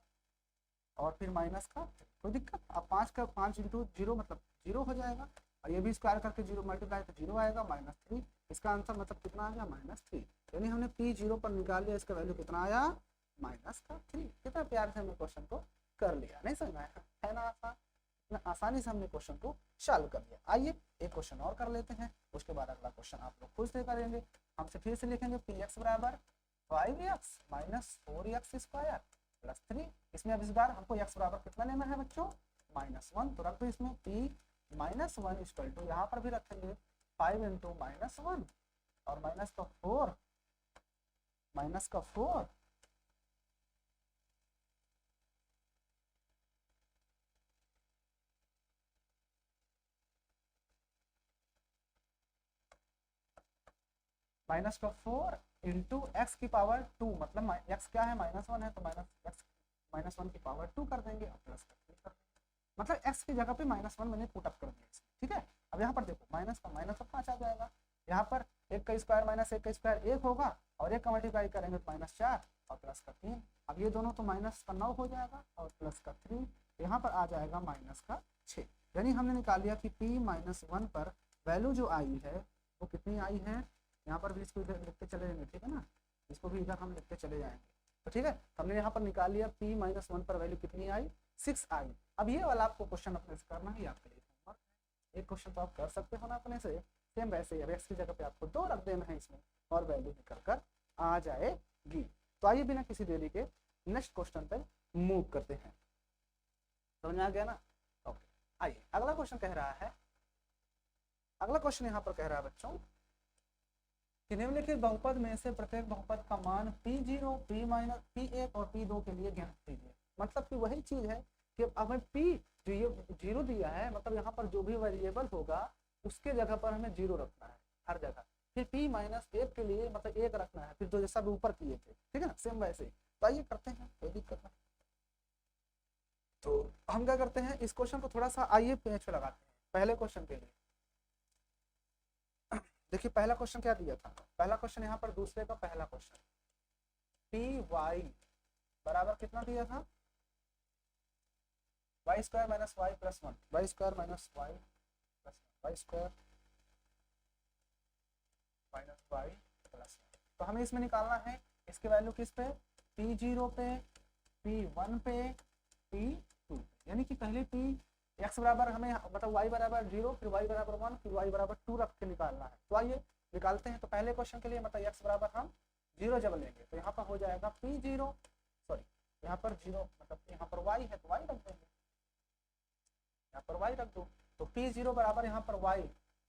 और फिर माइनस का, कोई दिक्कत। अब 5 का 5 इंटू 0 मतलब 0 हो जाएगा, और ये भी स्क्वायर करके 0 मल्टीप्लाई तो 0 आएगा -3। इसका आंसर मतलब कितना आ गया -3, यानी हमने पी 0 पर निकाल लिया, इसका वैल्यू कितना आया -3। कितना प्यार से हमने क्वेश्चन को कर लिया, नहीं समझ आया है ना आसान, इतना आसानी से हमने क्वेश्चन को सॉल्व कर लिया। आइए एक क्वेश्चन और कर लेते हैं, उसके बाद अगला क्वेश्चन आप लोग खुद से करेंगे। हमसे फिर से लिखेंगे पी एक्स बराबर 5x - 4x स्क्वायर प्लस 3। इसमें अब इस बार हमको x बराबर कितना लेना है बच्चों -1, तो रख दो इसमें p -1 इक्वल टू, यहाँ पर भी रखेंगे 5 इंटू -1 और माइनस का 4 इंटू एक्स की पावर 2, मतलब एक्स क्या है -1 है, तो -1 की पावर 2 कर देंगे और प्लस कर देंगे, मतलब x की जगह पे -1 मैंने पुट अप कर दिया, ठीक है। अब यहाँ पर देखो माइनस का माइनस 5 आ जाएगा, यहाँ पर 1 का स्क्वायर -1 का स्क्वायर 1 होगा, और 1 का मल्टीप्लाई करेंगे तो -4 और प्लस का 3। अब ये दोनों तो माइनस का 9 हो जाएगा और प्लस का 3, यहाँ पर आ जाएगा माइनस का 6। यानी हमने निकाल लिया कि p -1 पर वैल्यू जो आई है वो कितनी आई है, यहाँ पर भी इसको इधर लिखते चले जाएंगे, ठीक है ना, इसको भी इधर हम लिखते चले जाएंगे, तो ठीक है। हमने यहाँ पर निकाल लिया p -1 पर वैल्यू कितनी आई 6 आई। अब ये वाला आपको क्वेश्चन अपने से करना ही आपके लिए होमवर्क है, एक क्वेश्चन तो आप कर सकते हो ना अपने से, सेम वैसे ही एक्स की जगह पे आपको 2 रख देना है इसमें और वैल्यू निकल कर आ जाएगी। तो आइए बिना किसी देरी के नेक्स्ट क्वेश्चन पे मूव करते हैं, समझ में आ गया ना। ओके, आइए अगला क्वेश्चन कह रहा है, अगला क्वेश्चन यहाँ पर कह रहा है बच्चों कि निम्नलिखित बहुपद में से प्रत्येक बहुपद का मान p0, p1 और p2 के लिए ज्ञात कीजिए। मतलब कि वही चीज है कि हमें p जो ये 0 दिया है, मतलब यहाँ पर जो भी वेरिएबल होगा उसके जगह पर हमें 0 रखना है हर जगह, फिर p-1 के लिए मतलब 1 रखना है, फिर जो जैसा भी ऊपर किए थे, ठीक है ना, सेम वैसे ही। तो आइए करते हैं, कोई दिक्कत नहीं। तो हम क्या करते हैं, इस क्वेश्चन को थोड़ा सा आइए पेज लगाते हैं पहले क्वेश्चन के लिए। देखिए पहला क्वेश्चन क्या दिया था, पहला क्वेश्चन यहाँ पर दूसरे का पहला क्वेश्चन पी वाई बराबर कितना दिया था, y square minus y plus 1, y square minus y plus 1, y square minus y plus 1। तो हमें इसमें निकालना है इसके वैल्यू किस पे, p0 पे, p1 पे, p2, यानी कि पहले p x बराबर हमें मतलब y बराबर 0, फिर y बराबर 1, फिर y बराबर 2 रख के निकालना है। तो आइए निकालते हैं। तो पहले क्वेश्चन के लिए मतलब x बराबर हम 0 जब लेंगे तो यहाँ पर हो जाएगा p0, सॉरी यहाँ पर 0 मतलब यहाँ पर y है तो y रख देंगे, यहाँ पर y रख दो, तो p0 बराबर यहाँ पर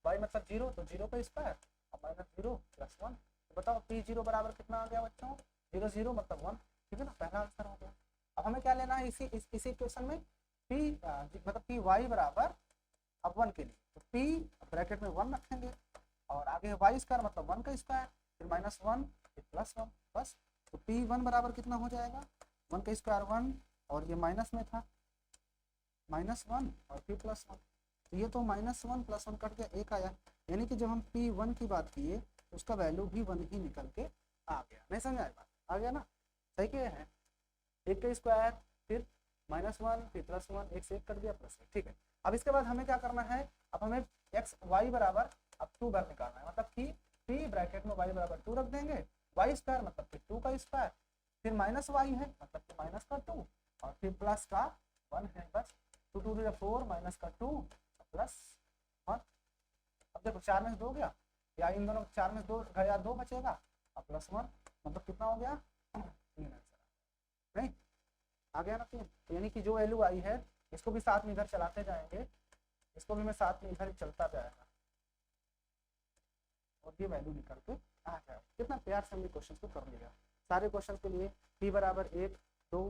y मतलब 0 तो 0 का स्क्वायर और -0 प्लस 1। तो बताओ p0 बराबर कितना आ गया बच्चों, 0 0 मतलब 1, ठीक है ना, पहला आंसर हो गया। अब हमें क्या लेना है इसी इक्वेशन में p मतलब पी वाई बराबर अब 1 के लिए, तो p ब्रैकेट में 1 रखेंगे और आगे वाई स्क्वायर मतलब 1 का स्क्वायर, फिर -1 फिर +1, बस। तो p1 बराबर कितना हो जाएगा, 1 का स्क्वायर 1 और ये माइनस में था -1 और फिर +1, तो ये तो -1 + 1 कट के 1 आया, यानी कि जब हम p1 की बात किए उसका वैल्यू भी 1 ही निकल के आ गया। नहीं समझ आया बात, आ गया ना, सही क्या है, 1 का स्क्वायर फिर -1 फिर +1, 1 से 1 कट गया +1, ठीक है। अब इसके बाद हमें क्या करना है, अब हमें x y बराबर अब 2 बार निकालना है, मतलब कि p ब्रैकेट में y बराबर 2 रख देंगे, y स्क्वायर मतलब कि 2 का स्क्वायर, फिर -y है मतलब कि माइनस का 2 और फिर प्लस का 1 है, बस 2 2 4 माइनस का 2 प्लस 1। अब देखो 4 में से 2 गया, या इन दोनों 4 में से 2 गया 2 बचेगा और +1 मतलब कितना हो गया 3 आंसर, नहीं आ गया ना 3। यानी कि जो वैल्यू आई है इसको भी साथ में इधर चलाते जाएंगे, इसको भी मैं साथ में इधर चलता जाएगा और ये वैल्यू निकल के आ जाएगा। कितना प्यार से हमने क्वेश्चन को कर लिया, सारे क्वेश्चन के लिए p बराबर 1 2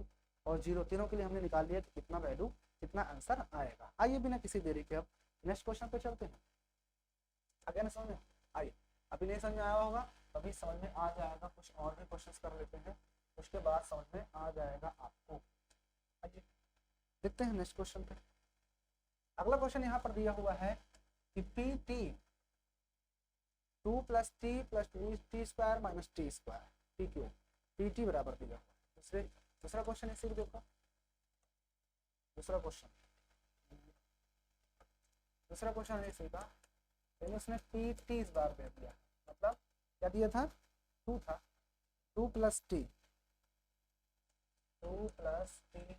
और 0 तीनों के लिए हमने निकाल लिया कि कितना वैल्यू कितना आंसर आएगा। आइए बिना किसी देरी के अब नेक्स्ट क्वेश्चन पे चलते हैं। आगे ना समझ में, आइए अभी नहीं समझ में आया होगा अभी समझ में आ जाएगा, कुछ और भी क्वेश्चन कर लेते हैं उसके बाद समझ में आ जाएगा आपको। आइए देखते हैं नेक्स्ट क्वेश्चन पे। अगला क्वेश्चन यहाँ पर दिया हुआ है कि P T 2 plus T square minus T square T Q P T बराबर दिया हुआ। दूसरा क्वेश्चन इसी को देखो। दूसरा क्वेश्चन है इसी का, यानी उसने पी टी इस बार दे दिया, मतलब क्या दिया था, 2 था, 2 plus T plus T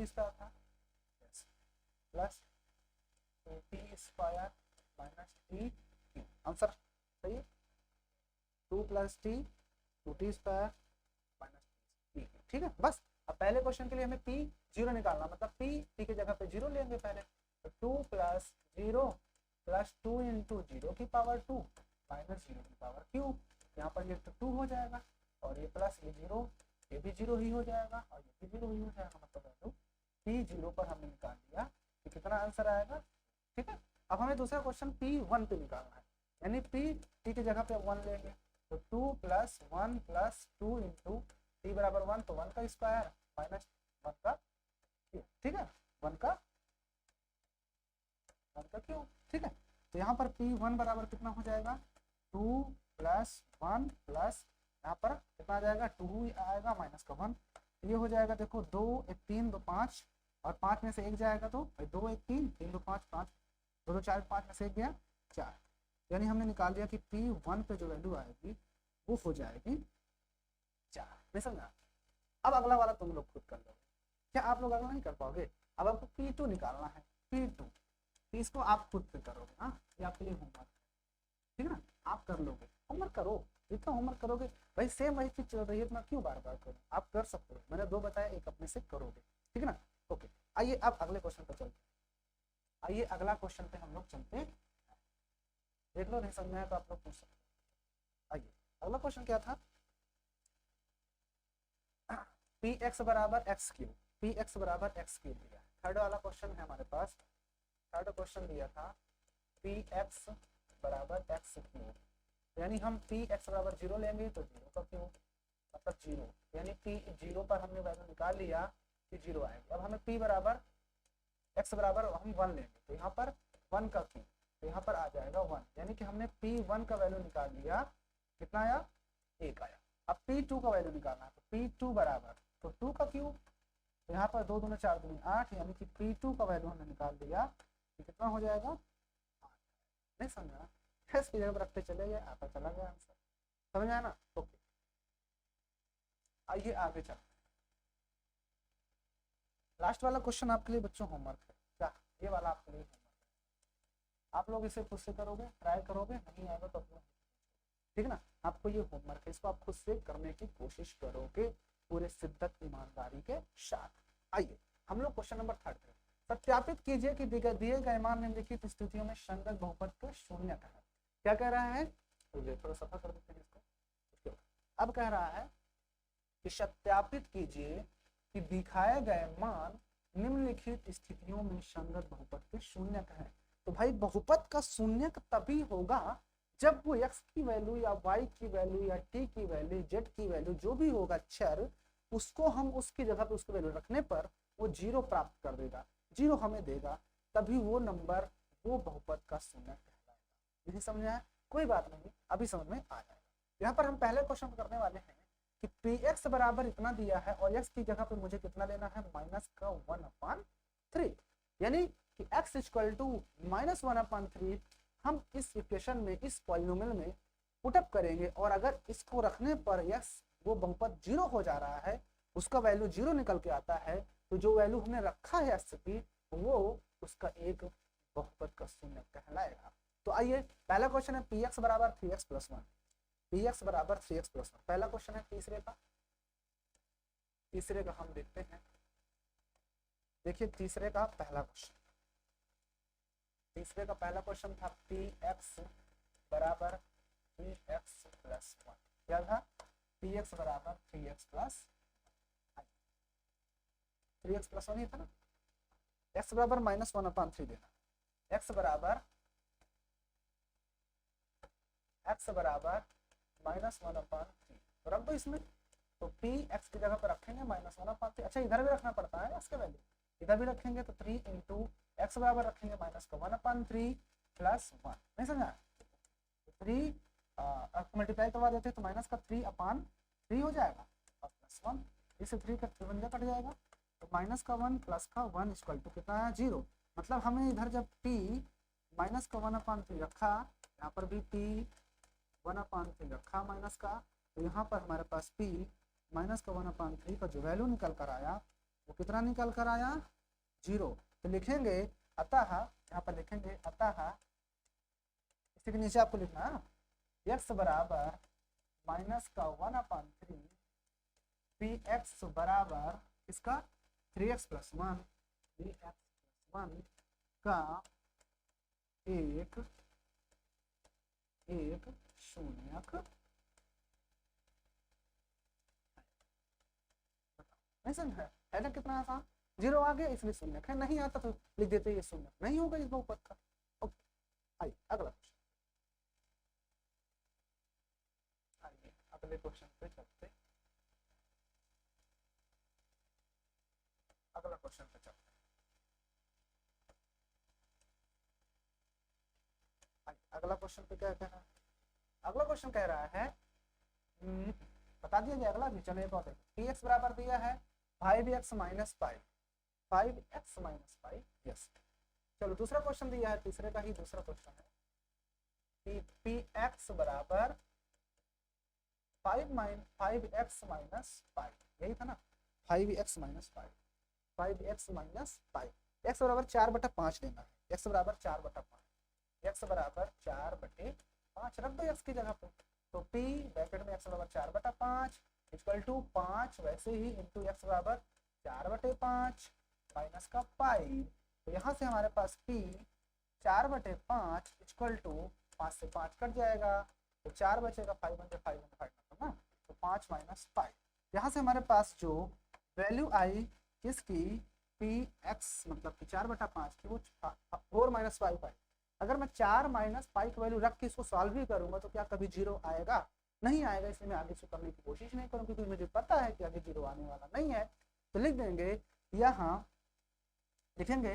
square था plus T square minus T cube. Answer सही है, 2 plus T square minus T. ठीक है, बस अब पहले क्वेश्चन के लिए हमें पी जीरो निकालना, मतलब पी की जगह पे जीरो लेंगे पहले, तो 2 प्लस 0 प्लस 2 इंटू 0 की पावर 2 माइनस 0 की पावर क्यू। यहाँ पर ये तो 2 हो जाएगा और ये प्लस ये 0, ये भी 0 ही हो जाएगा और ये भी 0 ही हो जाएगा, मतलब वैल्यू पी 0 पर हमने निकाल लिया कि कितना आंसर आएगा। ठीक है, अब हमें दूसरा क्वेश्चन पी 1 पे निकालना है, यानी पी टी की जगह पे 1 लेंगे, तो 2 प्लस 1 प्लस 2 इंटू टी बराबर 1, तो 1 का स्क्वायर माइनस 1 का क्यू। ठीक है, 1 का क्यू। ठीक है, तो यहाँ पर P1 बराबर कितना हो जाएगा, 2 प्लस 1 प्लस यहाँ पर कितना आ जाएगा, 2 आएगा माइनस का 1, ये हो जाएगा देखो 2 1 3 2 5 और 5 में से 1 जाएगा तो 2 1 3 3 2 5 5 2 2 4 5 में से 1 गया 4, यानी हमने निकाल दिया कि P1 पे जो वैल्यू आएगी वो हो जाएगी 4। नहीं समझा? अब अगला वाला तुम लोग खुद कर लोगे, क्या आप लोग अगला नहीं कर पाओगे? अब आपको P2 निकालना है, P2 इसको आप खुद से करोगे। हाँ, ये आपके लिए होमवर्क, ठीक है ना, आप कर लोगे, होमवर्क करो, जितना होमवर्क करोगे भाई सेम वही चीज चल रही है, इतना क्यों बार बार करो, आप कर सकते हो, मैंने 2 बताया, एक अपने से करोगे, ठीक है ना। ओके, आइए अब अगले क्वेश्चन पर चलते हैं। आइए अगला क्वेश्चन पे हम लोग चलते हैं, देख लो नहीं समझ है तो आप लोग पूछ सकते हो। आइए अगला क्वेश्चन क्या था, पी एक्स बराबर एक्स क्यूब, पी एक्स बराबर एक्स क्यूब दिया। थर्ड वाला क्वेश्चन है हमारे पास, थर्ड क्वेश्चन दिया था पी एक्स बराबर एक्स क्यूब, यानी हम पी एक्स बराबर 0 लेंगे तो 0 का क्यूब मतलब 0, यानी पी 0 पर हमने वैल्यू निकाल लिया कि 0 आएगी। अब हमें पी बराबर एक्स बराबर हम 1 लेंगे, तो यहाँ पर 1 का क्यूब, तो यहाँ पर आ जाएगा 1, यानी कि हमने P1 का वैल्यू निकाल लिया, कितना आया, 1 आया। अब P2 का वैल्यू निकालना है, तो P2 बराबर तो 2 का क्यूब, तो यहाँ पर 2 दूनी 4 दूनी 8, यानी कि P2 का वैल्यू हमने निकाल दिया, तो कितना हो जाएगा 8। नहीं समझा? इसकी जगह रखते चले गए, आता चला गया आंसर, समझ आया ना। ओके, आइए आगे चलते हैं। लास्ट वाला क्वेश्चन आपके लिए बच्चों होमवर्क है, क्या ये वाला आपके लिए होमवर्क है, आप लोग इसे खुद से करोगे, ट्राई करोगे, नहीं आएगा तो अपना, ठीक है ना, आपको ये होमवर्क है, इसको आप खुद से करने की कोशिश करोगे पूरे शिद्दत ईमानदारी के साथ। आइए हम लोग क्वेश्चन नंबर 3 पे, सत्यापित कीजिए कि दिए गए मान निम्नलिखित स्थितियों में संगत बहुपद का शून्य है। क्या कह रहा है, तो थोड़ा सफा कर देते हैं इसको। अब कह रहा है कि सत्यापित कीजिए कि दिखाए गए मान निम्नलिखित स्थितियों में संगत बहुपद के शून्य है। तो भाई बहुपद का शून्य तभी होगा जब वो x की वैल्यू या y की वैल्यू या t की वैल्यू z की वैल्यू जो भी होगा चर, उसको हम उसकी जगह पे उसकी वैल्यू रखने पर वो 0 प्राप्त कर देगा, 0 हमें देगा, तभी वो नंबर वो बहुपद का शून्य कहलाएगा। नहीं समझ आया? कोई बात नहीं, अभी समझ में आ जाएगा। यहाँ पर हम पहले क्वेश्चन करने वाले हैं कि px बराबर इतना दिया है और x की जगह पे मुझे कितना लेना है, माइनस का 1/3, यानी कि x इक्वल टू माइनस 1/3 हम इस इक्वेशन में, इस पॉलिनोमियल में पुटअप करेंगे, और अगर इसको रखने पर x वो बहुपद 0 हो जा रहा है, उसका वैल्यू 0 निकल के आता है, तो जो वैल्यू हमने रखा है x की वो उसका एक बहुपद का शून्य कहलाएगा। तो आइए पहला क्वेश्चन है px बराबर 3x + 1, px बराबर 3x + 1, पहला क्वेश्चन है। तीसरे का हम देखते हैं, देखिए तीसरे का पहला क्वेश्चन, तीसरे का पहला क्वेश्चन था px बराबर 3x + 1, क्या था, px बराबर 3x + 1 ही था ना, x बराबर -1/3 देना, x बराबर -1/3 रख दो इसमें, तो px की जगह पर रखेंगे -1/3। अच्छा इधर भी रखना पड़ता है इसका वैल्यू, इधर भी रखेंगे तो 3 × एक्स बराबर रखेंगे माइनस का 1/3 प्लस 1, नहीं समझा, 3 मल्टीप्लाई करवा देते तो माइनस का 3/3 हो जाएगा और प्लस 1, इसे 3 का 3 कट जाएगा, तो माइनस का 1 प्लस का 1 इक्वल टू कितना है 0। मतलब हमें इधर जब p माइनस का 1/3 रखा, यहाँ पर भी p 1/3 रखा माइनस का, तो यहाँ पर हमारे पास p माइनस का 1/3 का जो वैल्यू निकल कर आया वो कितना निकल कर आया 0। तो लिखेंगे अतः, यहाँ पर लिखेंगे अतः, इसी के नीचे आपको लिखना है x बराबर माइनस का 1/3 px बराबर इसका 3x प्लस 1 3x प्लस 1 का एक शून्यक, नहीं समझा है ना कितना आसान, 0 आ गया इसलिए शून्यक है, नहीं आता तो लिख देते ये शून्यक नहीं होगा इस बहुपद का। ओके, आइए अगला क्वेश्चन, आइए अगले क्वेश्चन पे चलते, अगला क्वेश्चन पे चलते हैं। अगला क्वेश्चन पे क्या कह रहा है, अगला क्वेश्चन कह रहा है बता दिया जाए अगला भी, चलो एक और देखो, px बराबर दिया है 5x minus 5x minus 5, yes. चलो दूसरा क्वेश्चन दिया है, तीसरे का ही दूसरा क्वेश्चन है कि px बराबर 5x माइनस 5, यही था ना 5x minus 5, 5x minus 5, x बराबर 4/5 लेना है, x बराबर 4/5, x बराबर 4/5 रख दो x की जगह पे, तो p ब्रैकेट में x बराबर 4/5 इक्वल टू 5 वैसे ही इंटू x बराबर 4/5 माइनस का 5, तो यहाँ से हमारे पास p 4/5 इक्वल टू 5 से 5 कट जाएगा, तो 4 बचेगा, 5 में 5 ना, तो 5 माइनस 5, यहाँ से हमारे पास जो वैल्यू आई किसकी px मतलब कि 4/5 की वो 4 माइनस 5 आई। अगर मैं 4 माइनस 5 की वैल्यू रख के इसको सॉल्व भी करूंगा तो क्या कभी 0 आएगा, नहीं आएगा, इसलिए मैं आगे इसको करने की कोशिश नहीं करूँ क्योंकि मुझे पता है कि आगे 0 आने वाला नहीं है। तो लिख देंगे यहाँ, लिखेंगे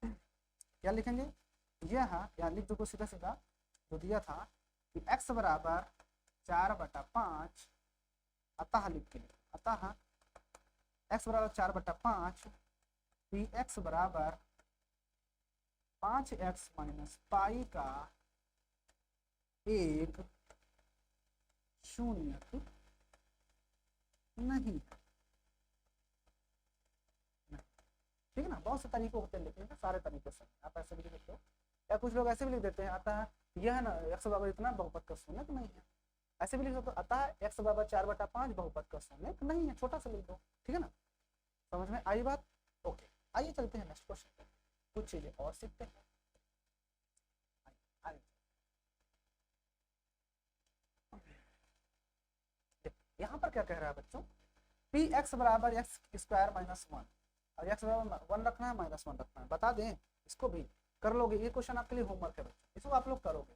क्या लिखेंगे यहाँ लिख दो सीधा सीधा जो दिया था कि x बराबर 4/5, अतः लिख के अतः x बराबर 4/5 px बराबर 5x माइनस पाई का एक शून्यक नहीं है, ठीक है ना। बहुत से तरीके होते हैं लिखने के, सारे तरीके से आप ऐसे भी लिख सकते हो, या कुछ लोग ऐसे भी लिख देते हैं अतः यह ना x बराबर इतना बहुपद का शून्यक नहीं है, ऐसे भी लिख सकते हो अतः x बराबर 4/5 बहुपद का शून्यक नहीं है, छोटा सा लिख दो, ठीक है ना। समझ में आई बात, ओके। आइए चलते हैं नेक्स्ट क्वेश्चन पे, कुछ चीजें और सीखते हैं। यहाँ पर क्या कह रहा है बच्चों, px बराबर एक्स स्क्वायर माइनस 1 और x बराबर 1 रखना है माइनस 1 रखना है, बता दें इसको भी कर लोगे, ये क्वेश्चन आपके लिए होमवर्क है बच्चों, इसको आप लोग करोगे।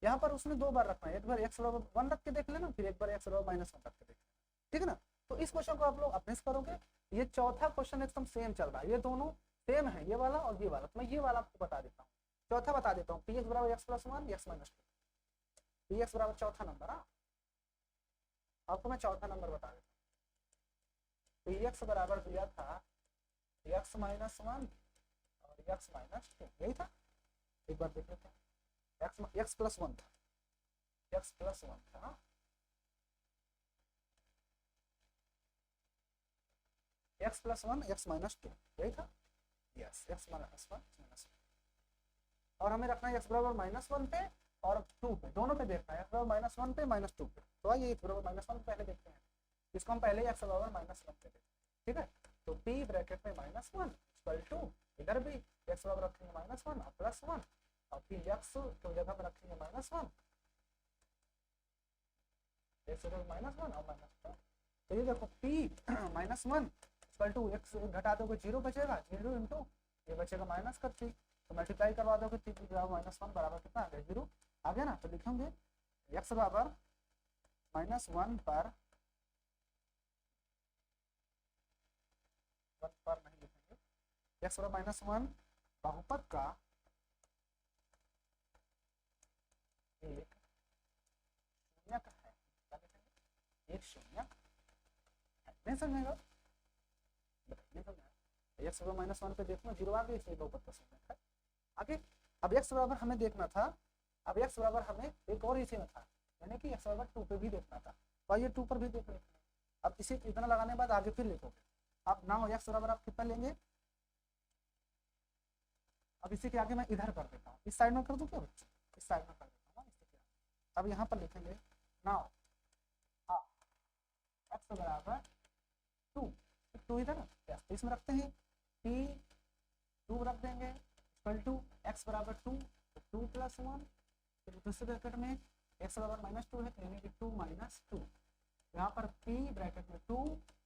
यहाँ पर उसने 2 बार रखना है, एक बार x बराबर 1 रख के देख लेना, फिर एक बार x बराबर माइनस 1 रख के देख लेना, ठीक है ना। तो इस क्वेश्चन को आप लोग अपने से करोगे। ये चौथा क्वेश्चन एकदम सेम चल रहा है, ये दोनों सेम है, ये वाला और ये वाला, तो मैं ये वाला आपको बता देता हूँ, चौथा बता देता हूँ, px बराबर x plus 1 x minus 2, px बराबर चौथा नंबर, हाँ आपको मैं चौथा नंबर बता देता हूँ। px बराबर दिया था x माइनस 1 और x माइनस 2, यही था, एक बार देख लेते हैं, x प्लस 1 था, x प्लस 1 था, x प्लस 1 x माइनस 2, यही था, यस x माइनस 1 माइनस 2, और हमें रखना है x बराबर माइनस 1 पे और 2 पे, दोनों पे देखना है, x बराबर माइनस 1 पे माइनस 2 पे, तो आइए x बराबर माइनस 1 पहले देखते हैं, इसको हम पहले x बराबर माइनस 1 पे देखते हैं, ठीक है। तो p ब्रैकेट में माइनस 1 इक्वल टू, इधर भी x बराबर रखेंगे माइनस 1 और प्लस 1 और फिर x तो जगह पर रखेंगे माइनस 1, x बराबर माइनस 1 और माइनस 2, तो ये देखो p minus 1 equal to x घटा दोगे 0 बचेगा, 0 इंटू ये बचेगा माइनस का 3, तो मल्टीप्लाई करवा दोगे 3 माइनस 1 बराबर कितना आ गया 0 आ गया ना। तो लिखेंगे x बराबर माइनस 1 पर नहीं लिखेंगे, x बराबर माइनस 1 बहुपद का एक शून्यक है, क्या लिखेंगे, एक शून्यक है। नहीं समझेगा, नहीं समझेगा। एक्स बराबर -1 पे देखो जीरो आ गई, इसलिए बहुपद का शून्यक है। आगे अब एक्स बराबर हमें देखना था, अब एक्स बराबर हमें एक और इसी में था, यानी कि एक्स बराबर 2 पे भी देखना था, तो ये 2 पर भी देख लेते हैं। अब इसे इतना लगाने के बाद आगे फिर लिखोगे। अब नाउ एक्स बराबर आप कितना लेंगे, अब इसी के आगे मैं इधर कर देता हूँ, इस साइड में कर दूं क्या बच्चे, इस साइड में कर देता हूँ, अब यहाँ पर लिखेंगे नाउ एक्स बराबर 2, 2 इधर तो इसमें रखते हैं टी 2 रख देंगे इक्वल टू एक्स बराबर 2, 2 + 1, फिर दूसरे ब्रैकेट में एक्स बराबर -2 है, यानी कि 2 - 2, यहाँ पर p ब्रैकेट में 2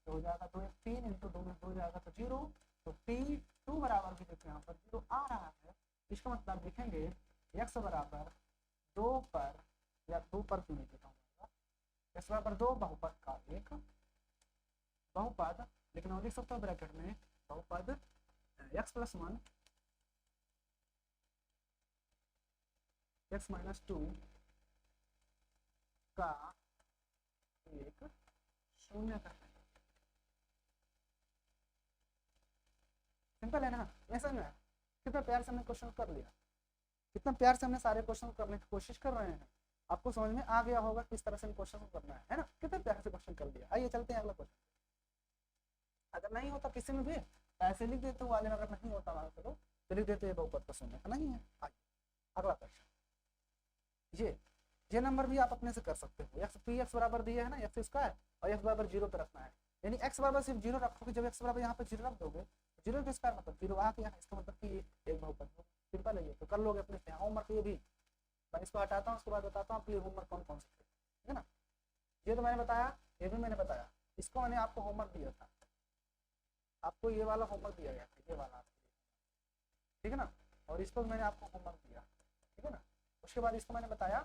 हो जाएगा, 2 1 3 इंटू 2 में 2 हो जाएगा तो 0, तो p 2 बराबर भी देखो यहाँ पर 0 आ रहा है। इसका मतलब लिखेंगे x बराबर 2 पर, या 2 पर क्यों नहीं लिखा हूँ, x बराबर 2 बहुपद का एक बहुपद, लेकिन और लिख सकते हो ब्रैकेट में बहुपद x + 1 x - 2 का एक शून्यक है। सिंपल है ना, ऐसा ना, कितना प्यार से हमने क्वेश्चन कर लिया, कितना प्यार से हमने सारे क्वेश्चन करने की कोशिश कर रहे हैं, आपको समझ में आ गया होगा किस तरह से क्वेश्चन को करना है ना, कितने प्यार से क्वेश्चन कर लिया। आइए चलते हैं अगला क्वेश्चन। अगर नहीं होता किसी में भी ऐसे लिख देते वाले में, अगर नहीं होता चलो तो लिख देते बहुपद का शून्यक नहीं है। आइए अगला क्वेश्चन, ये नंबर भी आप अपने से कर सकते हो। एक्स पी एक्स बराबर दिया है ना, एक्स स्क्वायर, और एक्स बराबर 0 पे रखना है, यानी एक्स बराबर सिर्फ 0 रखोगे, जब एक्स बराबर यहाँ पे 0 रख दोगे, 0 के स्क्वायर मतलब 0 आ गया, इसका मतलब कि एक बहुपद है। सिंपल है, ये तो कर लोगे अपने से। होमवर्क ये भी मैं इसको हटाता हूँ, उसके बाद बताता हूँ आपके लिए होमवर्क कौन कौन से थे, ठीक है ना। ये तो मैंने बताया, ये भी मैंने बताया, इसको मैंने आपको होमवर्क दिया था, आपको ये वाला होमवर्क दिया गया था, ये वाला, ठीक है ना, और इसको मैंने आपको होमवर्क दिया, ठीक है ना। उसके बाद इसको मैंने बताया,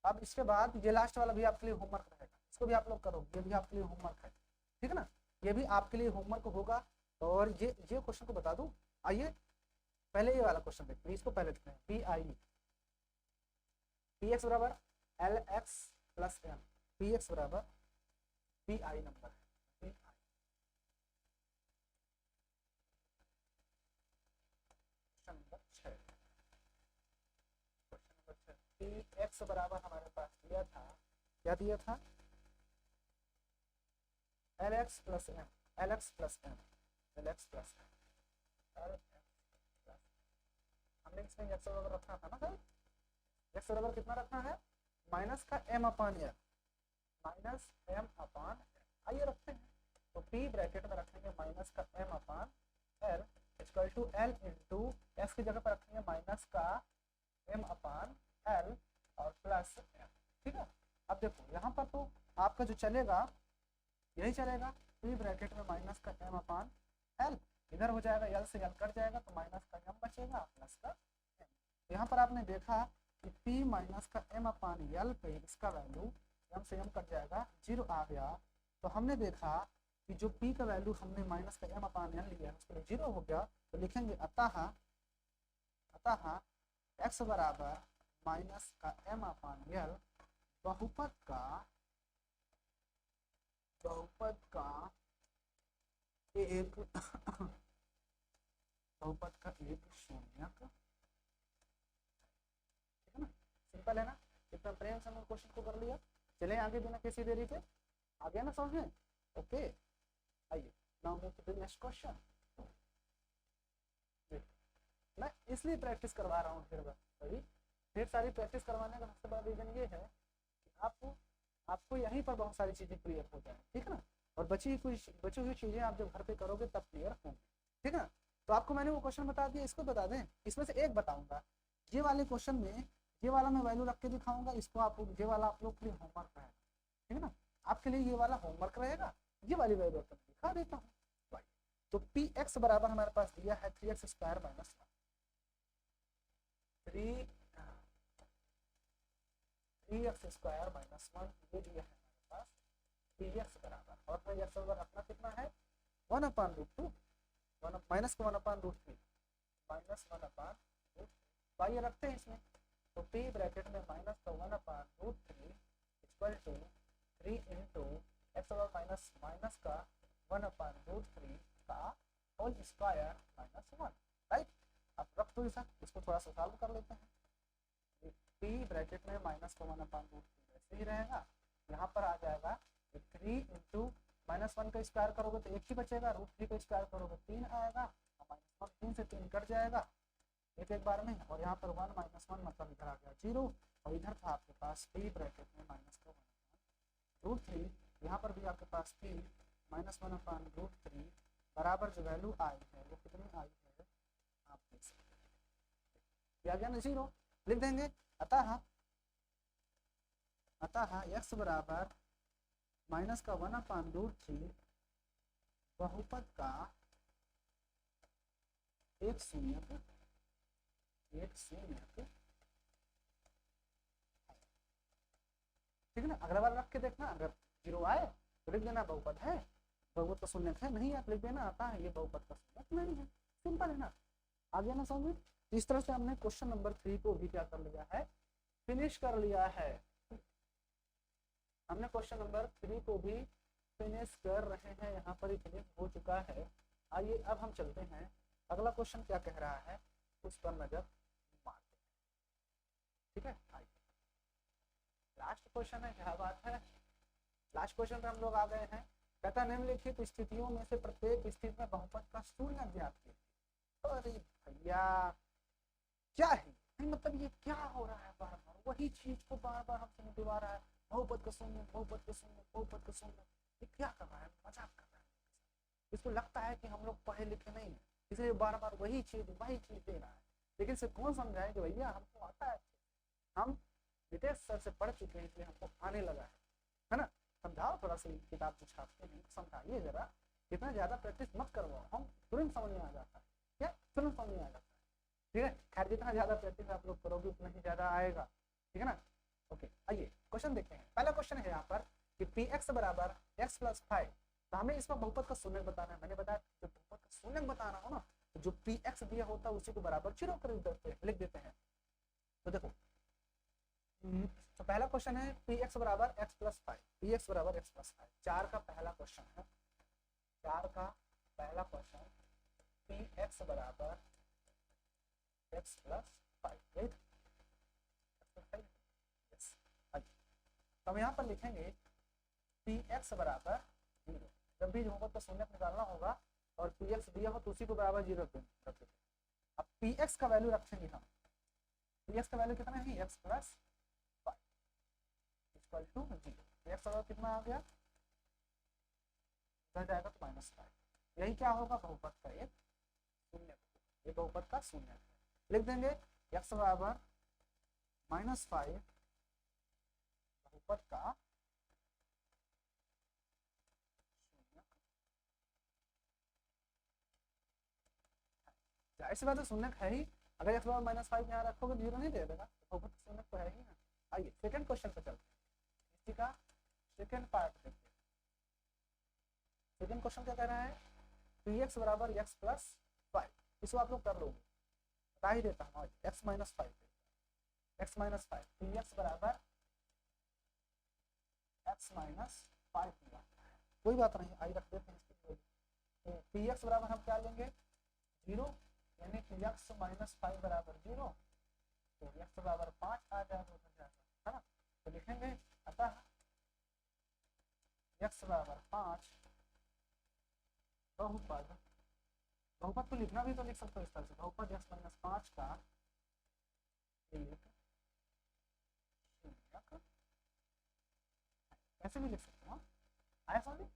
अब इसके बाद ये लास्ट वाला भी आपके लिए होमवर्क रहेगा, इसको भी आप लोग करो, ये भी आपके लिए होमवर्क है, ठीक है ना, ये भी आपके लिए होमवर्क होगा। और ये क्वेश्चन को बता दूं, आइए पहले ये वाला क्वेश्चन देखते हैं, इसको पहले देखते हैं। पी आई पी एक्स बराबर l x plus m, p x बराबर पी आई नंबर है, question number 6, question number 6, p x बराबर हमारे पास दिया था, क्या दिया था, l x plus m, l x plus m, l x plus m, l x plus, हमने इसमें एक्स बराबर रखना था ना सर, एक्स बराबर कितना रखना है, माइनस का m upon L, minus m upon L, आइए रखते हैं, तो p ब्रैकेट में रखेंगे माइनस का m upon l equal to l into x की जगह पर रखेंगे माइनस का m अपान एल और प्लस m, ठीक है। अब देखो यहाँ पर तो आपका जो चलेगा यही चलेगा, p ब्रैकेट में माइनस का m अपान एल, इधर हो जाएगा एल से एल कट जाएगा तो माइनस का m बचेगा प्लस का m। यहाँ पर आपने देखा कि p माइनस का m अपान एल पे इसका वैल्यू m से m कट जाएगा, 0 आ गया, तो हमने देखा कि जो p का वैल्यू हमने माइनस का m अपान एल लिया है उसके लिए 0 हो गया, तो लिखेंगे अतः x बराबर माइनस का m अपान एल बहुपद का एक बहुपद का एक शून्यक, ठीक है ना, सिंपल है ना, इतना प्रेम से हमने क्वेश्चन को कर लिया। चले आगे बिना किसी देरी के, आ गया ना समझ में, ओके। आइए now move to the next question. मैं इसलिए प्रैक्टिस करवा रहा हूँ ढेर सारी प्रैक्टिस करवाने का सबसे बड़ा रीजन ये है कि आपको यहीं पर बहुत सारी चीजें क्लियर हो जाए, ठीक है ना, और बची हुई चीजें आप जब घर पे करोगे तब क्लियर होंगी, ठीक है ना। तो आपको मैंने वो क्वेश्चन बता दिया, इसको बता दें, इसमें से एक बताऊंगा, ये वाले क्वेश्चन में ये वाला मैं वैल्यू रख के दिखाऊंगा, इसको आप ये वाला आप लोग के लिए होमवर्क रहेगा, ठीक है ना, आपके लिए ये वाला होमवर्क रहेगा, ये वाली वैल्यू रख के दिखा देता हूँ। तो पी एक्स बराबर हमारे पास दिया है 3x square minus 3x square minus 1, ये दिया है हमारे पास पी एक्स बराबर, और मैं एक्स बराबर अपना कितना है 1/√2, माइनस का 1/√3, minus one upon root y रखते हैं इसमें, तो p ब्रैकेट में माइनस का one upon root three equal to three into x minus minus का वन अपान रूट थ्री का whole square minus one, right. अब रख दो ऐसा, इसको थोड़ा सा सॉल्व कर लेते हैं। p ब्रैकेट में माइनस का वन अपान रूट थ्री ऐसे ही रहेगा, यहाँ पर आ जाएगा थ्री इंटू माइनस वन का स्क्वायर करोगे तो एक ही बचेगा, रूट थ्री का स्क्वायर करोगे तीन आएगा, माइनस वन तीन से तीन कट जाएगा एक एक बार में, और यहाँ पर वन माइनस वन मतलब इधर आ गया जीरो, और इधर था आपके पास p ब्रैकेट में माइनस का वन रूट थ्री, यहाँ पर भी आपके पास p minus one upon root three बराबर जो वैल्यू आई है वो कितनी आई है आप देख सकते हैं, आ गया ना जीरो। लिख देंगे अतः x बराबर माइनस का वन अपान रूट थ्री बहुपद का एक शून्य ठीक है ना। अगला बार रख के देखना, अगर जीरो आए तो लिख देना बहुपद है, बहुपद का शून्य है, नहीं है तो लिख देना आता है ये बहुपद का शून्य नहीं है, सिंपल है ना। आ गया ना समझ। इस तरह से हमने क्वेश्चन नंबर 3 को भी क्या कर लिया है, फिनिश कर लिया है। हमने क्वेश्चन नंबर 3 को भी फिनिश कर रहे हैं, यहाँ पर ही फिनिश हो चुका है। आइए अब हम चलते हैं, अगला क्वेश्चन क्या कह रहा है उस पर नजर मारते हैं, ठीक है। आइए लास्ट क्वेश्चन है, क्या बात है, लास्ट क्वेश्चन पे हम लोग आ गए हैं। कहता निम्नलिखित स्थितियों में से प्रत्येक स्थिति में बहुपद का शून्य ज्ञात कीजिए। अरे भैया क्या है, नहीं मतलब ये क्या हो रहा है, बार बार वही चीज को बार बार हमसे निकलवा रहा है, बहुपद का शून्य, बहुपद का शून्य, बहुपद का शून्य। ये क्या कर रहा है, मजाक कर रहा है। इसको लगता है कि हम लोग पढ़े लिखे नहीं है, इसलिए बार बार वही चीज दे रहा है। लेकिन इसे कौन समझाए कि भैया हमको आता है, हम नितेश सर से पढ़ चुके हैं इसलिए हमको आने लगा है ना। समझाओ थोड़ा सा, किताब जो छापते हैं समझाइए जरा, इतना ज्यादा प्रैक्टिस मत करवाओ, हम तुरंत समझ में आ जाता है, क्या तुरंत समझ में आ जाता है, ठीक है। खैर जितना ज्यादा प्रैक्टिस आप लोग करोगे उतना ही ज्यादा आएगा, ठीक है ना। ओके आइए क्वेश्चन देखते हैं। पहला क्वेश्चन है यहाँ पर कि पी एक्स बराबर एक्स प्लस फाइव, तो हमें इसमें बहुपद का शून्य बताना है। मैंने बताया जब बहुपद का शून्य बताना हो ना, तो जो पी एक्स दिया होता है उसी को बराबर जीरो कर लिख देते हैं। तो देखो तो पहला क्वेश्चन है पी एक्स बराबर x plus five, P x बराबर एक्स प्लस फाइव, चार का पहला क्वेश्चन है, चार का पहला क्वेश्चन पी एक्स बराबर एक्स प्लस फाइव, हम यहाँ पर लिखेंगे पी एक्स बराबर जीरो। जब भी बहुपद का शून्य निकालना होगा और पी एक्स दिया हो तो उसी को बराबर जीरो रख देंगे। अब पी एक्स का वैल्यू रखेंगे हम, पी एक्स का वैल्यू कितना है x plus five equal to zero. X का कितना आ गया, इधर जाएगा तो माइनस फाइव। यही क्या होगा बहुपद का एक शून्य, ये बहुपद का शून्य लिख देंगे। एक्स बराबर माइनस फाइव बहुपद का ऐसी बात है शून्य है ही, अगर एक्स बराबर माइनस फाइव यहाँ रखोगे जीरो नहीं दे देगा, बहुपद शून्य तो है ही ना। आइए सेकंड क्वेश्चन पे चलते हैं, इसी का सेकंड पार्ट देखते हैं। सेकंड क्वेश्चन क्या कह रहा है, पी एक्स बराबर एक्स प्लस फाइव, इसको आप लोग कर लोगे, बता ही देता हूँ। X minus five, x minus five, P x बराबर एक्स माइनस फाइव, कोई बात नहीं, आई रख देते हैं इसकी। तो पी एक्स बराबर हम क्या लेंगे जीरो, यानी कि एक्स माइनस फाइव बराबर जीरो, तो एक्स बराबर पाँच आ जाएगा, है ना। तो लिखेंगे अतः एक्स बराबर पाँच बहुपद, बहुपद को लिखना भी तो लिख सकते हो इस तरह से, बहुपद एक्स माइनस पाँच का एक शून्यक, ऐसे भी लिख सकते हो। आया समझ,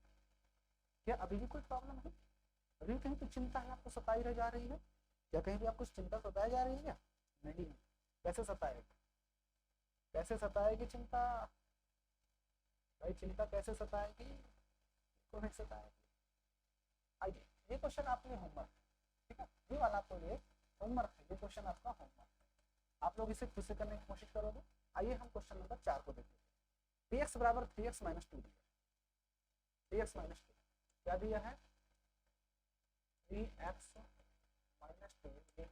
क्या अभी भी कोई प्रॉब्लम है, अभी कहीं तो चिंता है आपको सताई रह जा रही है क्या, कहीं भी आपको चिंता सताई जा रही है क्या, नहीं। कैसे सताएगी, कैसे सताएगी चिंता भाई, चिंता कैसे सताएगी, को नहीं सताएगी। आइए ये क्वेश्चन आपके लिए होमवर्क, ठीक है, ये वाला आपको ये होमवर्क है, ये क्वेश्चन आपका होमवर्क है, आप लोग इसे खुद से करने की कोशिश करोगे। आइए हम क्वेश्चन नंबर 4 को देखते हैं। पी एक्स बराबर 3x माइनस 2 दिया, 3x माइनस 2 क्या दिया है, 3x माइनस 2 ये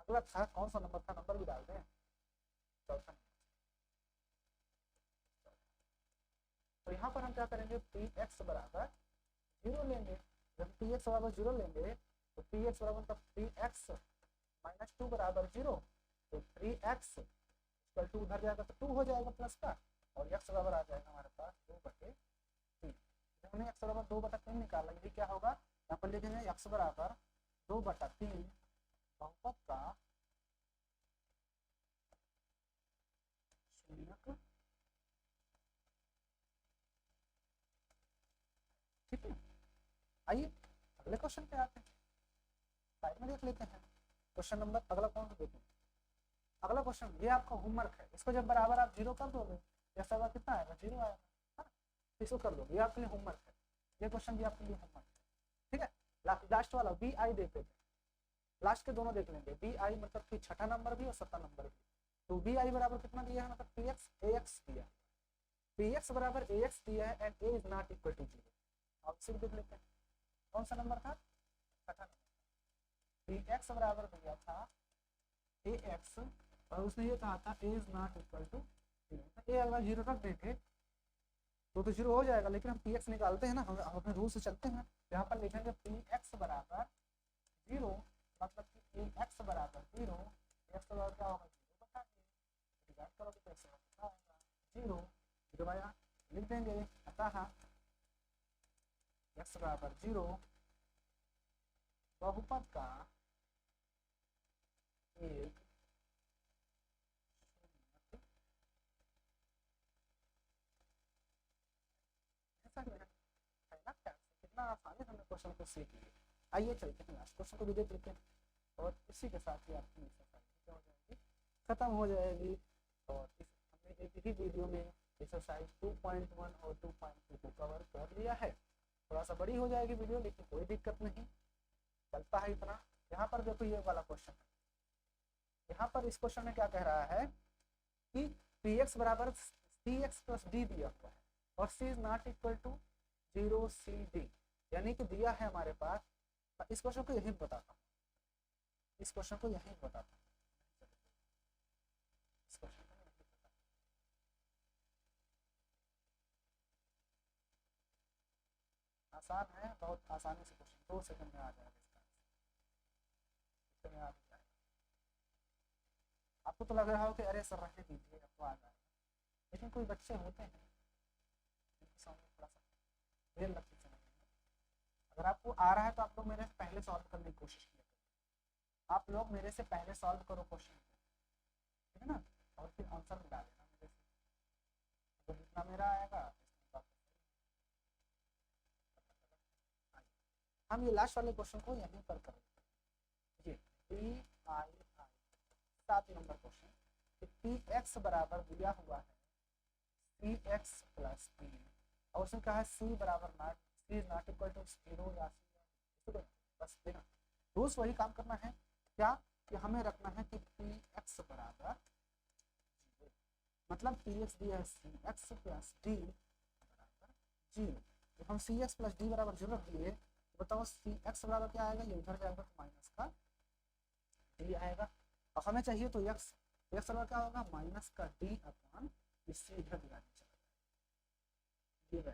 अगला था कौन सा नंबर था, नंबर भी डाल दें, चौथा। तो यहाँ पर हम क्या करेंगे, पी एक्स बराबर 0 लेंगे। जब पी एक्स बराबर 0 लेंगे तो पी एक्स बराबर मतलब पी एक्स माइनस 2 बराबर 0, तो 3x इक्वल टू उधर जाएगा तो 2 हो जाएगा प्लस का, और x बराबर आ जाएगा हमारे पास 2/3। हमने x बराबर 2/3 निकाला, ये क्या होगा, यहाँ पर लिखेंगे x बराबर 2/3 बहुपद का शून्यक। ठीक है, आइए अगले क्वेश्चन पे आते हैं, साइड में देख लेते हैं क्वेश्चन नंबर अगला कौन सा देखें। अगला क्वेश्चन ये आपका होमवर्क है, इसको जब बराबर आप 0 कर दोगे, जैसा होगा कितना आएगा, 0 आएगा, हाँ इसको कर दोगे, ये आपके लिए होमवर्क है, ये क्वेश्चन भी आपके लिए होमवर्क है। ठीक है, लास्ट वाला बी आई देख लेते हैं, लास्ट के दोनों देख लेंगे, बी आई मतलब कि छठा नंबर भी और 7वां नंबर भी। तो बी आई बराबर कितना दिया है, मतलब पी एक्स ए एक्स दिया, पी एक्स बराबर ए एक्स दिया है and A is not equal to 0। अब सिर्फ देख लेते हैं कौन सा नंबर था, छठा नंबर, पी एक्स बराबर दिया था ए एक्स और उसने ये कहा था ए इज नॉट इक्वल टू 0। ए अगर 0 रख देंगे तो 0 हो जाएगा, लेकिन हम पी एक्स निकालते हैं ना, हम अपने रूल से चलते हैं। यहाँ पर लिखेंगे पी एक्स बराबर 0 मतलब कि ए एक्स बराबर 0, एक्स बराबर क्या होगा 0 बता दिए, डिवाइड करोगे तो एक्स बराबर आएगा 0, दोबारा लिख देंगे, अतः एक्स बराबर 0 बहुपद का एक कितना आसानी से हमने क्वेश्चन को सीख लिया। आइए चलते हैं लास्ट क्वेश्चन को भी देख लेते हैं, और इसी के साथ ही आपकी एक्सरसाइज हो जाएगी, खत्म हो जाएगी। और हमने एक ही वीडियो में एक्सरसाइज 2.1 और 2.2 को कवर कर लिया है। थोड़ा सा बड़ी हो जाएगी वीडियो, लेकिन कोई दिक्कत नहीं, चलता है इतना। यहाँ पर देखो ये वाला क्वेश्चन है, यहाँ पर इस क्वेश्चन में क्या कह रहा है कि पी एक्स बराबर सी एक्स प्लस डी दिया हुआ है और C is not equal to 0 C D, यानी कि दिया है हमारे पास। इस क्वेश्चन को यही बताता हूँ, इस क्वेश्चन को यही बताता हूँ, इस क्वेश्चन को यही बताता हूँ। आसान है, बहुत आसानी से क्वेश्चन 2 सेकंड में आ जाएगा इसका आंसर, आ जाएगा। आपको तो लग रहा हो कि अरे सर रहने दीजिए अब तो आ जाएगा, लेकिन कोई बच्चे होते हैं जिनकी समझ में थोड़ा सा देर लगती समझ में। अगर आपको आ रहा है तो आप लोग मेरे से पहले सॉल्व करने की कोशिश किया करो, आप लोग मेरे से पहले सॉल्व करो क्वेश्चन, ठीक है ना, और फिर आंसर मिला देना मेरे से, तो जितना मेरा आएगा हम ये लास्ट वाले क्वेश्चन को यहीं पर करेंगे। ये P I I 7 number question, P x बराबर दिया हुआ है सी एक्स प्लस पी, और उसमें कहा है सी बराबर not, C not equal to 0 या सी, बस देना रूल्स वही काम करना है। क्या कि हमें रखना है कि पी एक्स बराबर मतलब पी एक्स दिया है सी एक्स प्लस डी बराबर 0। जब हम सी एक्स प्लस डी बराबर 0 रख दिए तो बताओ सी एक्स बराबर क्या आएगा, ये उधर जाएगा तो माइनस का डी आएगा, और हमें चाहिए तो एक्स, एक्स बराबर क्या होगा माइनस का डी अपॉन इससे इधर डिवाइड चला जाएगा,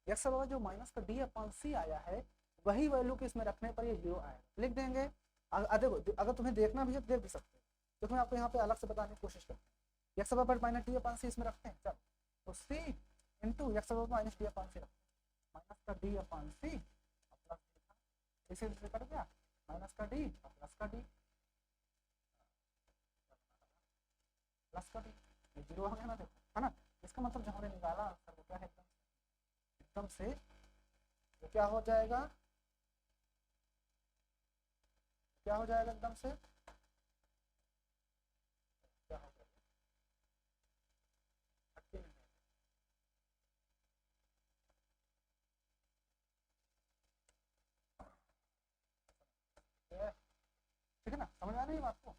एक्स बराबर जो माइनस का डी अपॉन सी आया है वही वैल्यू के इसमें रखने पर ये 0 आएगा, लिख देंगे। देखो अगर तुम्हें देखना भी है तो देख भी सकते हो, देखो मैं आपको यहाँ पे अलग से बताने की कोशिश करता हूँ। एक्स बराबर माइनस डी अपॉन सी इसमें रखते हैं, चलो तो सी इंटू एक्स बराबर माइनस डी अपॉन सी रखते हैं, माइनस का डी अपॉन सी प्लस इसे कर दिया, माइनस का डी और प्लस का डी, प्लस का डी, ये 0 हो गया ना, देखो है ना। इसका मतलब जो हमने निकाला आंसर वो क्या है, एकदम से वो क्या हो जाएगा, क्या हो जाएगा एकदम से, क्या हो जाएगा ठीक है ना, समझ आ रही है बात को।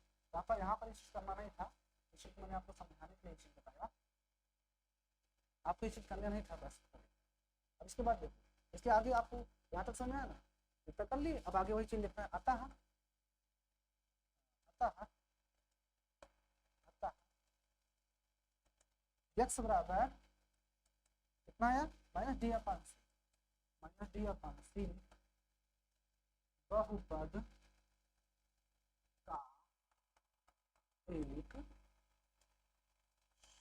यहाँ पर इस चीज करना नहीं था, इस चीज मैंने आपको समझाने के लिए चीज बताया, आपको ये चीज करना नहीं था बस। अब इसके बाद देखो, इसके आगे आपको यहाँ तक समझ आया ना, इतना कर लिए, अब आगे वही चीज लिखना है, अतः अतः x बराबर कितना आया -d/c बहुपद का एक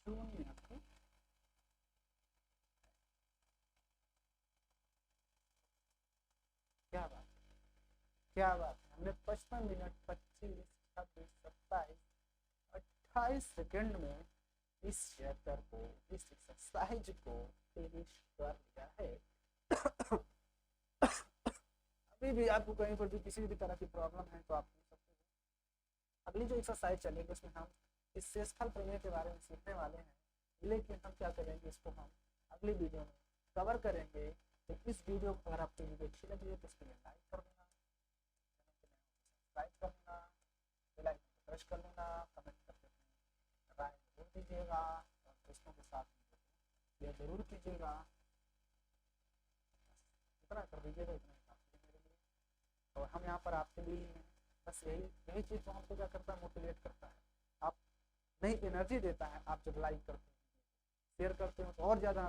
शून्यक क्या बात क्या बात है। हमने 55 मिनट 25 26 27 28 सेकंड में इस चैप्टर को, इस एक्सरसाइज को फिनिश कर लिया है। अभी भी आपको कहीं पर भी किसी भी तरह की प्रॉब्लम है तो आप पूछ सकते हैं। अगली जो एक्सरसाइज चलेगी उसमें हम इस शेषफल प्रमेय के बारे में सीखने वाले हैं, लेकिन हम क्या करेंगे, इसको हम अगली वीडियो में कवर करेंगे। तो इस वीडियो को अगर आपको वीडियो अच्छी लगी है तो इसके लिए लाइक कर देना, सब्सक्राइब कर देना, बेल आइकन को प्रेस कर लेना, कमेंट करके राय जरूर दीजिएगा और दोस्तों के साथ ये जरूर कीजिएगा। इतना कर दीजिएगा, इतना काफी है मेरे लिए। और हम यहाँ पर आपके लिए हैं, बस यही चीज़ तो हमको क्या करता है, मोटिवेट करता है, आप नई एनर्जी देता है। आप जब लाइक करते हैं, शेयर करते हो तो और ज़्यादा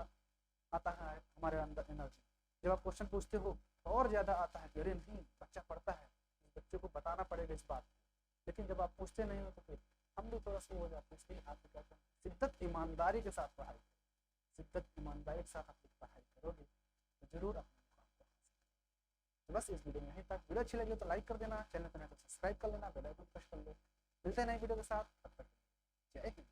आता है हमारे अंदर एनर्जी। जब आप क्वेश्चन पूछते हो तो और ज़्यादा आता है कि अरे नहीं बच्चा पढ़ता है, बच्चे को बताना पड़ेगा इस बात। लेकिन जब आप पूछते नहीं हो तो फिर हम भी थोड़ा सा हो जाते हैं। इसलिए आप क्या करें, शिद्दत ईमानदारी के साथ पढ़ाई करें। शिद्दत ईमानदारी के साथ आप पढ़ाई करोगे तो जरूर अपने मुकाम को हासिल करोगे। तो बस इस वीडियो में यहीं तक। वीडियो अच्छी लगी तो लाइक कर देना, चैनल पर नए तो सब्सक्राइब कर लेना, बेल आइकन प्रेस कर लो। मिलते हैं नई वीडियो के साथ, तब तक जय हिंद।